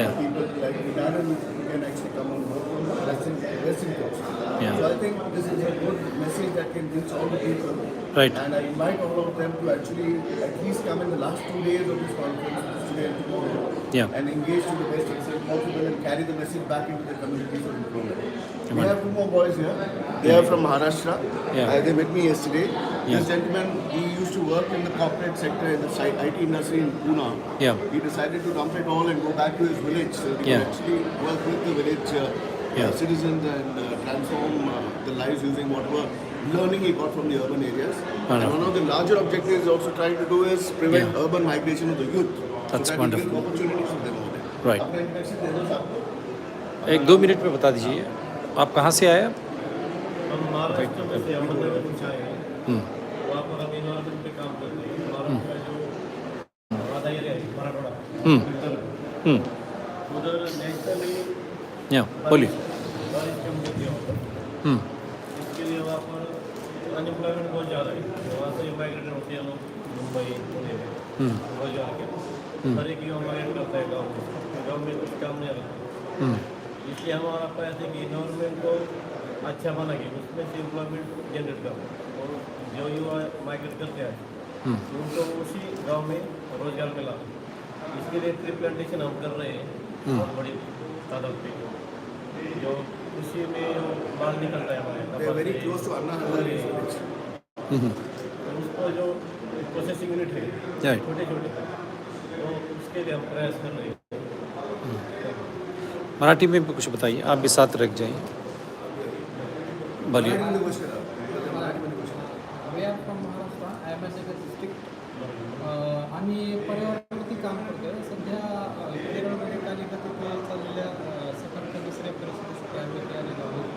as people like Nidanan who can actually come on board from the Western coast. Yeah. So I think this is a good message that can reach all the people. Right. And I invite all of them to actually at least come in the last 2 days of this conference, which is today and tomorrow, and engage to the best extent possible and carry the message back into the communities for improvement. We have 2 more boys here. They are from Maharashtra. They met me yesterday. This gentleman, he used to work in the corporate sector in the IT industry in Pune. He decided to dump it all and go back to his village so he could actually work with the village citizens and transform the lives using whatever learning he got from the urban areas. And one of the larger objectives he's also trying to do is prevent urban migration of the youth. That's so that wonderful. Give opportunities for them over there. Right. अपना impression दे दो साहब। 1-2 minute में बता दीजिए आप कहाँ से आए? हम महाराष्ट्र में से अहमदनगर में आए हैं। वहाँ पर हम इन्वायरमेंट पे काम करते हैं। महाराष्ट्र का जो आधा एरिया है मराठवाड़ा उधर नेचुरली बोलिए। बारिश कम होती है वहाँ पर। इसके लिए वहाँ पर अनएम्प्लॉयमेंट बहुत ज़्यादा है। वहाँ से माइग्रेट होते हैं लोग मुंबई पुणे में रोजगार के। हर एक युवा माइग्रेट करता है गाँव में कुछ काम नहीं रहता। इसलिए हमारा प्रयास है कि गवर्नमेंट को अच्छा बना के उसमें से एम्प्लॉयमेंट जनरेट करो और जो युवा माइग्रेट करते हैं उनको उसी गांव में रोजगार मिला। इसके लिए ट्री प्लांटेशन हम कर रहे हैं बहुत बड़ी तादाद पे जो उसी में माल निकलता है हमारे उसको जो प्रोसेसिंग यूनिट है छोटे छोटे तो उसके लिए हम प्रयास कर रहे हैं। मराठी में भी कुछ बताइए, आप भी साथ रख जाइए। बोलिए। We are from Maharashtra. I am a district. आम्ही पर्यावरणावरती काम करतोय. सध्या केरळमध्ये कालिकत इथे चाललेल्या सपाक्च्या 2ऱ्या परिषदेसाठी आम्ही इथे आलेलो आहोत.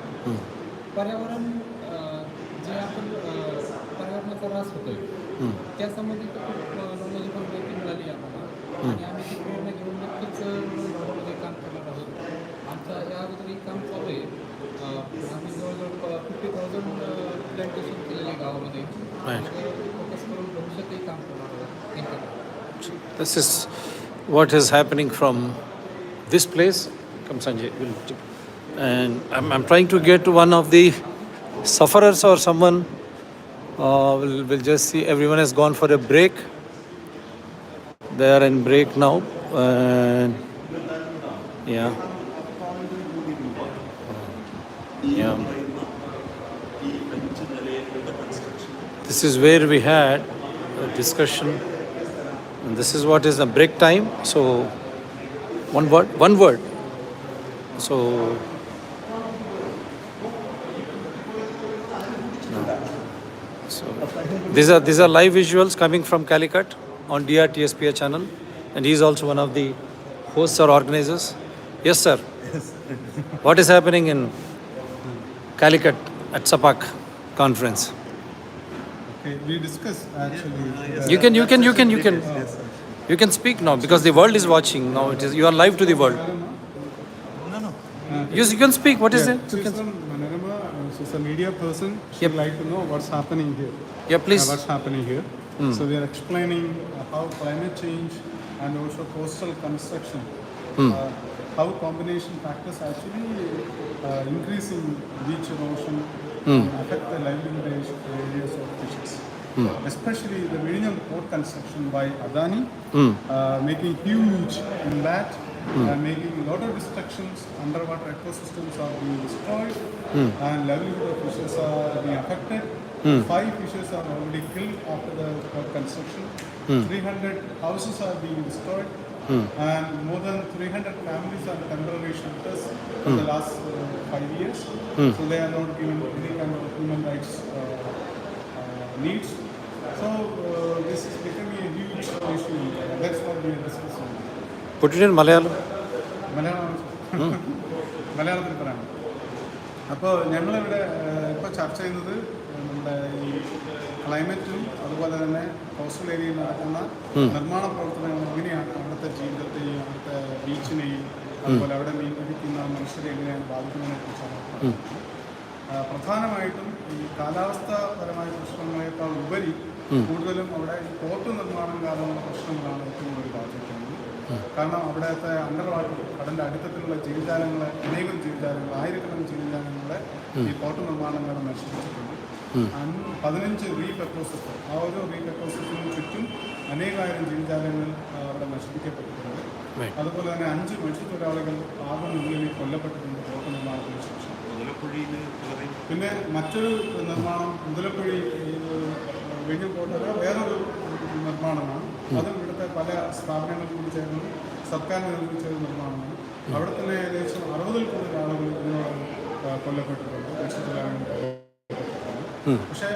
पर्यावरण जे आपण पर्यावरणाचा ऱ्हास होतोय त्यासंबंधित खूप नॉलेजेबल माहिती मिळाली आम्हाला आणि आम्ही ती प्रेरणा घेऊन नक्कीच भागामध्ये काम करणार आहोत. आमचं या अगोदर एक काम चालू आहे. आम्ही जवळजवळ 50,000 प्लांटेशन केलेले गावामध्ये फोकस करून भविष्यातही काम करणार आहोत. Thank you. This is what is happening from this place. Come Sanjay, and I'm trying to get one of the sufferers or someone. We'll just see. Everyone has gone for a break. They are in break now, and yeah. This is where we had a discussion, and this is what is the break time. So, one word. So, these are live visuals coming from Calicut on DRTSPA channel, and he is also one of the hosts or organizers. Yes, sir. Yes. What is happening in Calicut at Sapacc conference? Okay, we discussed actually. You can speak now because the world is watching now. You are live to the world. No. Yes, you can speak. What is it? She's from Manorama. She's a media person. She'd like to know what's happening here. Yeah, please. What's happening here? So we are explaining how climate change and also coastal construction, how combination factors actually increasing beach erosion and affect the livelihood areas of fishes. especially the Virinam port construction by Adani, making huge impact, making a lot of destructions. Underwater ecosystems are being destroyed, and livelihood of fishes are being affected. 5 fishes are already killed after the port construction. 300 houses are being destroyed. And more than 300 families are temporary shelters for the last 5 years. So they are not given any kind of human rights needs. So this is becoming a huge issue. That's what we are discussing. Put it in Malayalam. മലയാളത്തിൽ പറയാം. അപ്പോൾ ഞങ്ങളിവിടെ ഇപ്പോൾ ചർച്ച ചെയ്യുന്നത് നമ്മുടെ ഈ ക്ലൈമറ്റും അതുപോലെ തന്നെ കോസ്റ്റൽ ഏരിയയിൽ നടക്കുന്ന നിർമ്മാണ പ്രവർത്തനങ്ങൾ എങ്ങനെയാണ് അവിടുത്തെ ജീവിതത്തെയും അവിടുത്തെ ബീച്ചിനെയും അതുപോലെ അവിടെ മീൻ പിടിക്കുന്ന മനുഷ്യരെ എങ്ങനെയാണ് ബാധിക്കുന്നതിനെ കുറിച്ചാണ്. പ്രധാനമായിട്ടും ഈ കാലാവസ്ഥാപരമായ പ്രശ്നങ്ങളെക്കാൾ ഉപരി കൂടുതലും അവിടെ പോർട്ട് നിർമ്മാണം കാരണമുള്ള പ്രശ്നങ്ങളാണ് ഏറ്റവും കൂടുതൽ ബാധിക്കുന്നത്. കാരണം അവിടുത്തെ അണ്ടർ വാട്ടർ കടലിൻ്റെ അടുത്തത്തിലുള്ള ജീവജാലങ്ങൾ, അനേകം ജീവജാലങ്ങൾ, ആയിരക്കണക്കിന് ജീവജാലങ്ങളെ ഈ പോർട്ട് നിർമ്മാണം കാരണം നശിപ്പിച്ചിട്ടുണ്ട്. 15 റീഫ് എക്കോസിസ്റ്റം, ആ ഒരു റീഫ് എക്കോസിസ്റ്റത്തിന് ചുറ്റും അനേകായിരം ജീവജാലങ്ങൾ അവിടെ നശിപ്പിക്കപ്പെട്ടിട്ടുണ്ട്. അതുപോലെ തന്നെ 5 മത്സ്യത്തൊഴിലാളികൾ ആകുന്നുള്ളിൽ കൊല്ലപ്പെട്ടിട്ടുണ്ട് പോർട്ട് നിർമ്മാണത്തിന് ശേഷം. പിന്നെ മറ്റൊരു നിർമ്മാണം മുതലപ്പുഴി വിഴിഞ്ഞം പോർട്ട് വേറൊരു നിർമ്മാണമാണ്. അതും ഇവിടുത്തെ പല സ്ഥാപനങ്ങൾ കൂടി ചേർന്ന് സർക്കാർ നിർമ്മിച്ച നിർമ്മാണമാണ്. അവിടെ തന്നെ ഏകദേശം 60-ൽ കൂടുതൽ ആളുകൾ ഇതിനോട് കൊല്ലപ്പെട്ടിട്ടുണ്ട്, മത്സ്യത്തൊഴിലാളികൾ. പക്ഷേ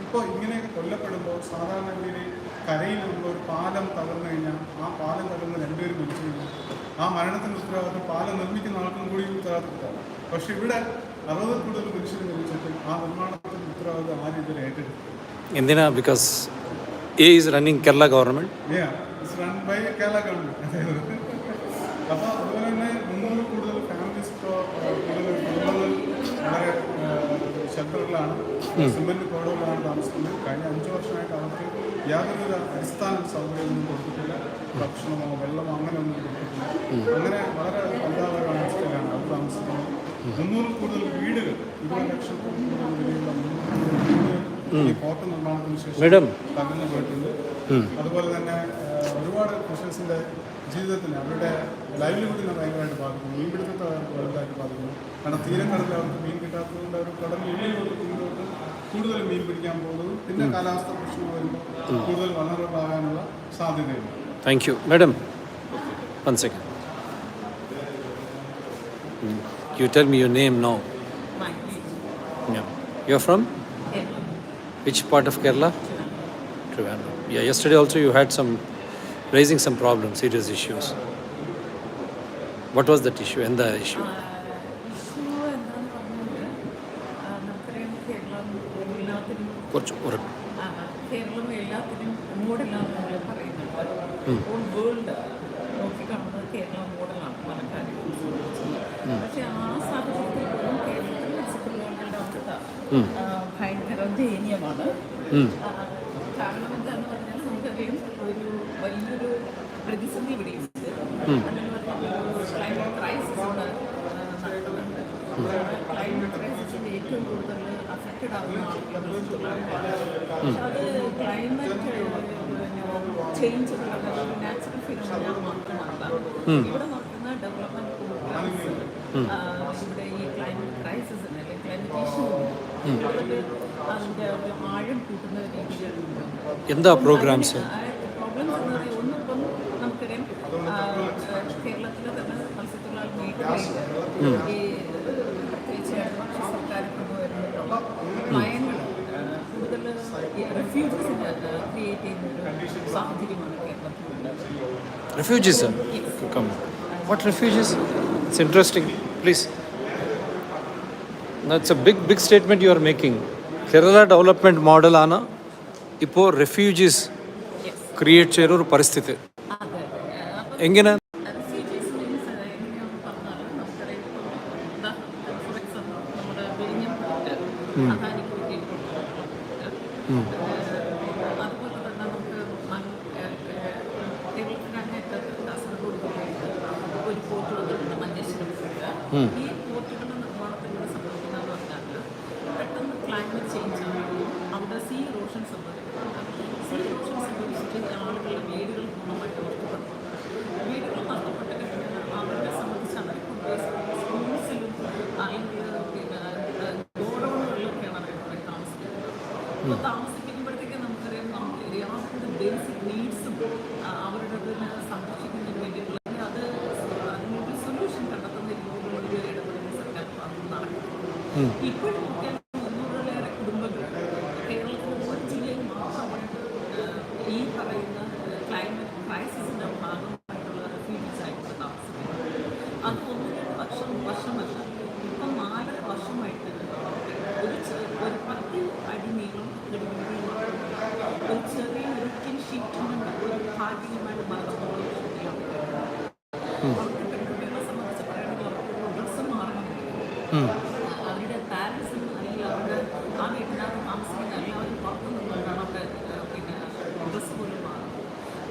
ഇപ്പോൾ ഇങ്ങനെയൊക്കെ കൊല്ലപ്പെടുമ്പോൾ സാധാരണ രീതിയിൽ കരയിലുള്ള ഒരു പാലം തകർന്നു കഴിഞ്ഞാൽ ആ പാലം തകർന്ന് 2 പേര് മരിച്ചു കഴിഞ്ഞാൽ ആ മരണത്തിന് ഉത്തരവാദിത്വം പാലം നിർമ്മിക്കുന്ന ആൾക്കും കൂടി ഉത്തരവാദിത്തം. പക്ഷെ ഇവിടെ 60-ൽ കൂടുതൽ മനുഷ്യർ മരിച്ചിട്ട് ആ നിർമ്മാണത്തിന് ഉത്തരവാദിത്വം ആരും ഇതുവരെ ഏറ്റെടുക്കും. എന്തിനാ? Because A is running Kerala government. Yeah, it's run by Kerala government. അപ്പോൾ അതുപോലെ തന്നെ 300 കൂടുതൽ ഫാമിലീസ് ഇപ്പോൾ കൂടുതൽ കുടുംബങ്ങൾ വളരെ ഷെൽട്ടറുകളാണ്, സിമെൻറ്റ് കോടുകളിലാണ് താമസിക്കുന്നത്. കഴിഞ്ഞ 5 വർഷമായിട്ട് അവർക്ക് യാതൊരു അടിസ്ഥാന സൗകര്യമൊന്നും കൊടുത്തിട്ടില്ല. ഭക്ഷണമോ വെള്ളമോ അങ്ങനെയൊന്നും കൊടുത്തിട്ടില്ല. അങ്ങനെ വളരെ പരിതാപകരമായ അവസ്ഥയിലാണ് അവർ താമസിക്കുന്നത്. 300 കൂടുതൽ വീടുകൾ, 20 ലക്ഷത്തിൽ കൂടുതൽ വിലയുള്ള 300 വീടുകൾ ഈ പോർട്ട് നിർമ്മാണത്തിന് ശേഷം തകർന്നു പോയിട്ടുണ്ട്. അതുപോലെ തന്നെ ഒരുപാട് ഫിഷേഴ്സിൻ്റെ ജീവിതത്തിന് അവരുടെ ലൈവ്ലിഹുഡിനെ ഭയങ്കരമായിട്ട് ബാധിക്കുന്നു. മീൻപിടുത്തത്തെ വലുതായിട്ട് ബാധിക്കുന്നു. കാരണം തീരം കടലിൽ അവർക്ക് മീൻ കിട്ടാത്തതുകൊണ്ട് അവർ കടലിനുള്ളിലോട്ട് കൊണ്ടുപോയിട്ട് കൂടുതൽ മീൻ പിടിക്കാൻ പോകുന്നതും പിന്നെ കാലാവസ്ഥ പ്രശ്നം വരുമ്പോൾ കൂടുതൽ വളർന്നതാകാനുള്ള സാധ്യതയുണ്ട്. Thank you. Madam, 1 second. You tell me your name now. Yeah. You're from? Which part of Kerala? Trivandrum. Yeah, yesterday also you had raising some problems, serious issues. What was that issue and the issue? Keralam എല്ലാത്തിനും മോഡലാണ് നമ്മൾ പറയുന്നത്. World നോക്കിക്കാണുന്നത് കേരളം മോഡലാണ് പല കാര്യങ്ങളും സംബന്ധിച്ചത്. പക്ഷേ ആ സാഹചര്യത്തിൽ പോലും കേരളത്തിൽ മത്സ്യത്തൊഴിലാളികളുടെ അവസ്ഥ ഭയങ്കര ദയനീയമാണ്. കാരണം എന്താണെന്ന് പറഞ്ഞാൽ നമുക്കറിയാം ഒരു വലിയൊരു പ്രതിസന്ധി ഇവിടെയുണ്ട്. അതെന്ന് പറഞ്ഞാൽ ക്ലൈമറ്റ് ക്രൈസിസ് നടക്കുന്നുണ്ട്. ക്ലൈമറ്റ് ക്രൈസിസിൻ്റെ ഏറ്റവും കൂടുതൽ അഫക്റ്റഡ് ആവുന്ന ആളുകൾ മത്സ്യത്തൊഴിലാളികളാണ്. പക്ഷെ അത് ക്ലൈമറ്റ് ചേഞ്ച് നാച്ചുറൽ ഫിനോമിന മാത്രമല്ല. ഇവിടെ നടക്കുന്ന ഡെവലപ്മെന്റ് പ്രോഗ്രാംസ് ഇവിടെ ഈ ക്ലൈമറ്റ് ക്രൈസിസിന് അല്ലെങ്കിൽ ക്ലൈമറ്റ് ഇഷ്യൂവിന് അതിൻ്റെ ഒരു ആഴം കൂട്ടുന്ന രീതികളുണ്ട്. എന്താ പ്രോഗ്രാംസ്? പ്രോബ്ലംസ് എന്ന് പറയുന്നത് ഒന്നിപ്പം നമുക്കറിയാം കേരളത്തിലെ തന്നെ മത്സ്യത്തൊഴിലാളി മേഖലയിൽ ഈ പ്രത്യേകിച്ച് ഇടതുപക്ഷ സർക്കാർ കൊണ്ടുവരുന്നിട്ടുള്ള നയങ്ങൾ കൂടുതൽ റെഫ്യൂജീസിന് ക്രിയേറ്റ് ചെയ്യുന്നൊരു സാഹചര്യമാണ് കേരളത്തിലുള്ളത്. Refugees, sir? Come. What refugees? It's interesting. Please. That's a big statement you are making. Kerala development model ആണ് ഇപ്പോൾ റെഫ്യൂജീസ് ക്രിയേറ്റ് ചെയ്തൊരു പരിസ്ഥിതി. എങ്ങനെ? റെഫ്യൂജീസ് മീൻസ് എങ്ങനെയാണെന്ന് പറഞ്ഞാൽ നമുക്കറിയാം ഫോർ എക്സാമ്പിൾ നമ്മുടെ വിഴിഞ്ഞം പോർട്ട് അദാനിക്ക് വേണ്ടിയിട്ട് അതുപോലെ തന്നെ നമുക്ക് കേരളത്തിനകത്ത് കാസർഗോഡ് ജില്ലയിൽ ഒരു പോർട്ട് വന്നിട്ടുണ്ട്, മഞ്ചേശ്വരം പോർട്ട്. ഈ പോർട്ടുകളുടെ നിർമ്മാണത്തിലൂടെ സംഭവിക്കുന്നതെന്ന് പറഞ്ഞാൽ പെട്ടെന്ന് ക്ലൈമറ്റ് ചേഞ്ച് ആവുകയും അവിടെ സീ ഇറോഷൻ സംഭവിക്കുന്നുണ്ട്. സീ ഇറോഷൻ സംഭവിച്ചിട്ട് ആളുകളുടെ വീടുകൾ പൂർണ്ണമായിട്ട് നഷ്ടപ്പെടുന്നു. വീടുകൾ നഷ്ടപ്പെട്ട് കഴിഞ്ഞാൽ അവരെ സംബന്ധിച്ച് അവർക്ക് സ്കൂൾസിലും അല്ലെങ്കിൽ ഗോഡൗണുകളിലൊക്കെയാണ് അവർ പോയി താമസിക്കുന്നത്. അപ്പോൾ താമസിക്കുമ്പോഴത്തേക്ക് നമുക്കറിയാം യാതൊരു ബേസിക് നീഡ്സും അവരുടെ സംരക്ഷിക്കുന്നതിന് വേണ്ടിയിട്ടുള്ള അത് അതിനൊരു സൊല്യൂഷൻ കണ്ടെത്തുന്ന രീതിയിലുള്ള ഒരു ഇടപെടൽ സർക്കാർ നടക്കുന്നു. ഇപ്പോഴും നോക്കിയാൽ 300-ലേറെ കുടുംബങ്ങൾ കേരളത്തിൽ ഒരു ജില്ലയിൽ മാത്രമായിട്ട് ഈ പറയുന്ന ക്ലൈമറ്റ് ക്രൈസിസിൻ്റെ ഭാഗമായിട്ടുള്ള റെഫ്യൂജീസ് ആയിട്ട് താമസിക്കുന്നത്. അത് 1-2 വർഷമല്ല, ഇപ്പം 4.5 വർഷമായിട്ട് ഒരു 10 അടി നീളം ഒരു ചെറിയ ടിൻ ഷീറ്റിന് ഒരു ഭാഗികമായിട്ട് മറച്ചുള്ള അവർക്ക് പെൺകുട്ടികളെ സംബന്ധിച്ച് പറയുകയാണെങ്കിൽ അവർക്ക് ഡ്രസ്സ് മാറണമെങ്കിൽ അവരുടെ പാരൻസിനും അല്ലെങ്കിൽ അവരുടെ ആ വീട്ടിനകത്ത് താമസിക്കുന്ന എല്ലാവരും പുറത്തു നിന്നുകൊണ്ടാണ് അവിടെ പിന്നെ ഡ്രസ്സ് പോലും മാറുന്നത്.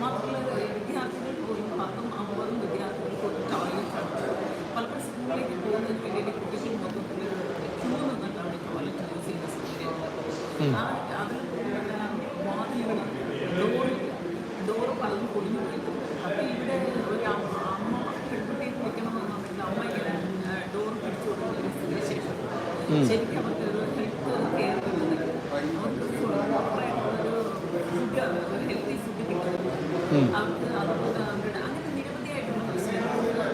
മാത്രമല്ല വിദ്യാർത്ഥികൾക്ക് പോലും 10-50 വിദ്യാർത്ഥികൾക്ക് ഒരു ടോയ്ലറ്റാണ്. പലപ്പോഴും സ്കൂളിലേക്ക് പോകുന്നതിന് വേണ്ടി കുട്ടികൾ മൊത്തത്തിൽ ക്യൂ നിന്നിട്ടാണ് ടോയ്ലറ്റ് യൂസ് ചെയ്യുന്ന സ്കൂളുകൾ. അതിൽ വാതിലുകൾ ഡോറ് പലതും പൊളിഞ്ഞു പോയിട്ട് അപ്പോൾ ഇവിടെ ഒരു അമ്മ പെൺകുട്ടിയെ കുളിക്കണമെന്നുണ്ടെങ്കിൽ അമ്മ ഇങ്ങനെ ഡോർ പിടിച്ചു കൊടുക്കുന്ന ഒരു സ്ഥിതിവിശേഷം. ശരിക്കും അവർക്ക് ഒരു ഹെൽത്ത് കെയർ കിട്ടുന്നില്ല. അവർക്ക് പ്രോപ്പറായിട്ടുള്ളൊരു ഫുഡ് ഒരു ഹെൽത്തി ഫുഡ് കിട്ടുന്നില്ല. അവർക്ക് അതുപോലെ അവരുടെ അങ്ങനെ നിരവധിയായിട്ടുള്ള പ്രശ്നങ്ങൾ,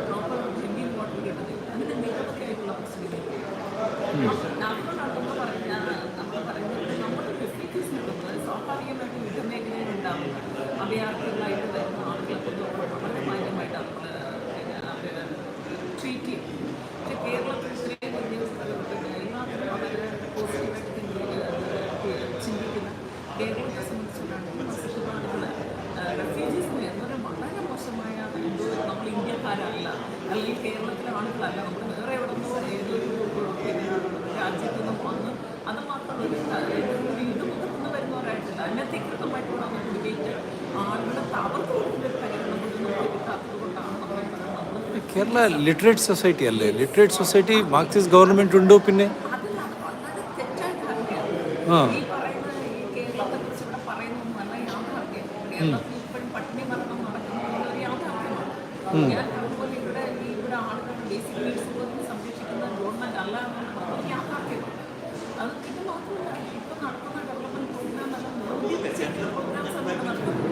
പ്രോപ്പർ ഡ്രിങ്കിങ് വാട്ടർ കിട്ടുന്നില്ല. അങ്ങനെ നിരവധിയായിട്ടുള്ള പ്രശ്നങ്ങൾ. അതുകൊണ്ടാണ് നമ്മൾ പറയുന്നത് നമ്മുടെ ഫെസിലിറ്റീസിന് കിട്ടുന്നത് സ്വാഭാവികമായിട്ട് യുദ്ധമേഖലയിൽ ഉണ്ടാവുന്ന അഭയാർത്ഥികളായിട്ട് വരുന്ന ആളുകളെ കൊണ്ട് വളരെ മാന്യമായിട്ട് അവരെ ട്രീറ്റ് ചെയ്യും. പക്ഷേ കേരളത്തിൽ ഇത്രയും വലിയ എല്ലാത്തിനും വളരെ പോസിറ്റീവായിട്ട് ചിന്തിക്കുന്ന കേരളത്തെ സംബന്ധിച്ചിട്ടാണ് മത്സ്യത്തൊഴിലാളികൾ റെഫ്യൂജീസിന് എന്നൊരു വളരെ മോശമായ നമ്മൾ ഇന്ത്യക്കാരല്ല അല്ലെങ്കിൽ കേരളത്തിലെ ആളുകളല്ല, നമ്മൾ വേറെ എവിടെ നിന്നോ ഏതൊരു രാജ്യത്തു നിന്നും വന്ന് അത് മാത്രമല്ല ഇതുമുഖത്തുനിന്ന് വരുന്നവരായിട്ടില്ല, അനധികൃതമായിട്ടുള്ള കുടിയേറ്റ് ആളുകളെ അവർക്ക് കൊടുക്കുന്ന പരിഗണന നമുക്ക് കിട്ടാത്തത് കൊണ്ടാണ് കേരള ലിറ്ററേറ്റ് സൊസൈറ്റി അല്ലേ? ലിറ്ററേറ്റ് സൊസൈറ്റി മാർക്സിസ്റ്റ് ഗവൺമെൻറ് ഉണ്ടോ? പിന്നെ വളരെ തെറ്റായ ധാരണയാണ് ഈ പറയുന്ന ഈ കേരളത്തെ കുറിച്ച് ഇവിടെ പറയുന്നൊന്നുമല്ല യാഥാർത്ഥ്യം. കേരളത്തിൽ ഇപ്പോഴും പട്ടിണി മരണം നടക്കുന്ന ഒരു യാഥാർത്ഥ്യമാണ്. ഞാൻ അതുപോലെ ഇവിടെ ആളുകളുടെ ബേസിക് നീഡ്സ് പോലും സംരക്ഷിക്കുന്ന ഗവൺമെൻറ് അല്ല എന്നുള്ളത് യാഥാർത്ഥ്യമാണ്. അത് ഇത് മാത്രമല്ല, ഇപ്പം നടക്കുന്ന ഡെവലപ്മെൻറ്റ് പ്രോഗ്രാം നല്ല നിർദ്ദേശിച്ചിട്ടുള്ള പ്രോഗ്രാംസ് ആണ് നടക്കുന്നത്.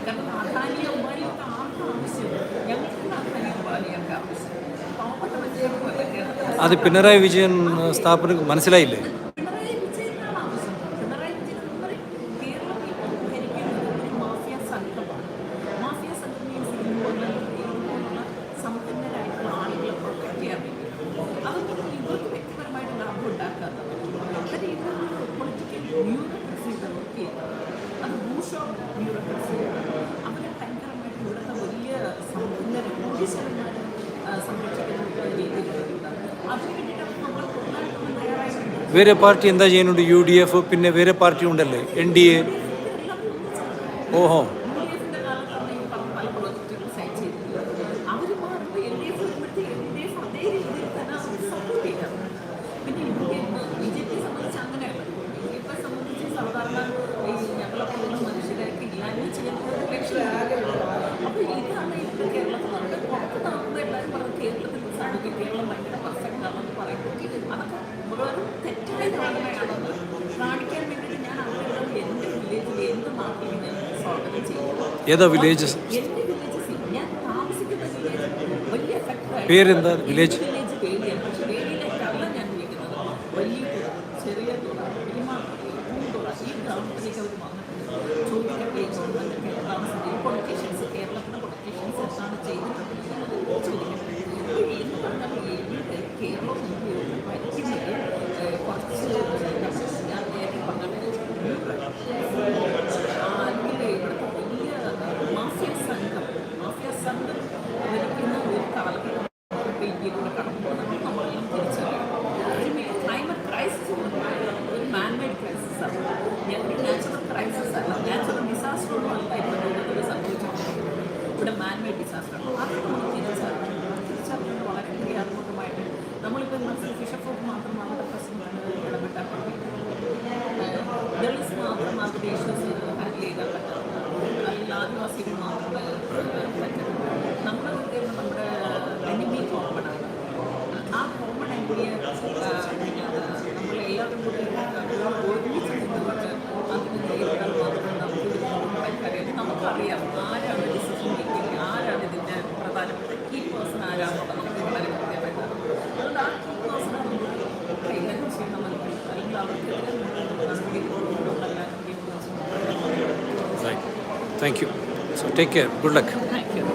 കാരണം അദാനി അംബാനിയൊക്കെ ആർക്കും ആവശ്യം, ഞങ്ങൾക്ക് അദാനി അംബാനിയൊക്കെ ആവശ്യം. പാവപ്പെട്ട മനുഷ്യർക്കുമല്ല കേരളത്തിൽ. അത് പിണറായി വിജയൻ സ്ഥാപനം മനസ്സിലായില്ലേ? പിണറായി വിജയനാണ് ആവശ്യം. പിണറായി വിജയൻ എന്ന് പറയും കേരളത്തിൽ ഭരിക്കുന്നത് ഒരു മാഫിയ സംഘമാണ്. മാഫിയ സംഘം മീൻസ് ഇതുപോലുള്ള സമ്പന്നരായിട്ടുള്ള ആളുകളെ പ്രൊട്ടക്ട് ചെയ്യാൻ വേണ്ടി അതൊന്നും ഇവർക്ക് വ്യക്തിപരമായിട്ട് ലാഭം ഉണ്ടാക്കാത്ത അവരെ ഇവർ പൊളിറ്റിക്കൽ ബ്യൂറോക്രസി വർക്ക് ചെയ്യുന്നത്. അത് ബൂഷോ ബ്യൂറോക്രസിയാണ്. അവരെ ഭയങ്കരമായിട്ട് ഇവിടുത്തെ വലിയ സമ്പന്നരെ കോടീശ്വരന്മാരെ സംരക്ഷിക്കുന്ന രീതിയിലുണ്ട്. അതിന് വേണ്ടിയിട്ടാണ് നമ്മൾ കൂടുതലായിട്ടൊന്നും തയ്യാറായിട്ടുണ്ട്. വേറെ പാർട്ടി എന്താ ചെയ്യുന്നുണ്ട്? UDF, പിന്നെ വേറെ പാർട്ടി ഉണ്ടല്ലേ, NDA. ഓഹോ, UDF-ന്റെ കാലത്താണ് ഈ പറഞ്ഞ പല പ്രോജക്റ്റുകൾ സൈൻ ചെയ്തിട്ടുള്ളത്. അവർ മാറുമ്പോൾ LDF വരുമ്പോഴത്തേക്ക് LDF അതേ രീതിയിൽ തന്നെ അവർ സപ്പോർട്ട് ചെയ്യാറുണ്ട്. പിന്നെ BJP സംബന്ധിച്ച് അങ്ങനെയല്ല. BJP സംബന്ധിച്ച് സാധാരണ ഈ ഞങ്ങളെപ്പോലുള്ള മനുഷ്യരൊക്കെ ഇല്ലായ്മ ചെയ്യുന്ന ലക്ഷ്യമാണ്. അപ്പോൾ ഇതാണ് ഇപ്പോൾ കേരളത്തിൽ നടക്കുന്നത്. പുറത്ത് നടക്കുന്ന എല്ലാവരും പറഞ്ഞ് കേരളത്തിൽ സാധിക്കും, കേരളം ഭയങ്കര പെർഫെക്റ്റ് ആണെന്ന് പറയുമ്പോൾ അതൊക്കെ വെറും തെറ്റായ ധാരണയാണെന്ന് കാണിക്കാൻ വേണ്ടിയിട്ട് ഞാൻ അവരെല്ലാം എൻ്റെ വില്ലേജിൽ എന്ത് നാട്ടിൽ ഞാൻ സ്വാഗതം ചെയ്യും. ഏതാ വില്ലേജസ്? എൻ്റെ വില്ലേജ് ഞാൻ താമസിക്കുന്ന വില്ലേജ് വലിയ എഫക്റ്റായി. പേരെന്താ വില്ലേജ്? വില്ലേജ് വേലിയാണ്. പക്ഷേ വേലിയിലേക്കല്ല ഞാൻ വിളിക്കുന്നത്. വലിയ തുറ, ചെറിയ തുറ, ഭീമാതുറ, പൂന്തുറ, ഈ ഗ്രാമത്തിലേക്ക് അവർ വന്നിട്ടുണ്ട്. ചോദിക്കട്ടെ ഗവൺമെൻറ് താമസിക്കുന്നത് ഈ പൊളിറ്റീഷ്യൻസ്, കേരളത്തിലെ പൊളിറ്റീഷ്യൻസ് എന്താണ് ചെയ്തിട്ടുള്ളത് ചോദിക്കട്ടെ. എന്ന് പറഞ്ഞാൽ കേരളം ഭരിക്കുന്നത് കുറച്ച് ഞാൻ നേരത്തെ പറഞ്ഞ അല്ലെങ്കിൽ ഇവിടുത്തെ വലിയ മാഫിയ സംഘം ഭരിക്കുന്ന ഒരു കാലഘട്ടം ഇന്ത്യയിലൂടെ കടന്നു അവരുടെ ഇഷ്യൂസ് ഹാൻഡിൽ ചെയ്താൽ പറ്റും. അല്ലെങ്കിൽ ആദിവാസികൾ മാത്രമേ പറ്റും. നമ്മുടെ എനിമി കോമൺ ആണ്. ആ കോമൺ എനിമിയെ നമ്മളെല്ലാവരും കൂടി ഒരുമിച്ച് നിന്നുകൊണ്ട് അതിന് നേരിടാൻ മാത്രം നമുക്ക് നമുക്കറിയാം ആരാണ് ഡിസിഷൻ മേക്കിംഗ്, ആരാണ് ഇതിൻ്റെ പ്രധാനപ്പെട്ട കീ പേഴ്സൺ ആരാണെന്നുള്ളത് നമുക്ക് വളരെ കൃത്യമായിട്ട് അതുകൊണ്ട് ആ കീ പേഴ്സണെ നമ്മൾ കൈകാര്യം ചെയ്യണമെങ്കിൽ അല്ലെങ്കിൽ അവർക്കെതിരെ Right. Thank you. So take care. Good luck. Thank you.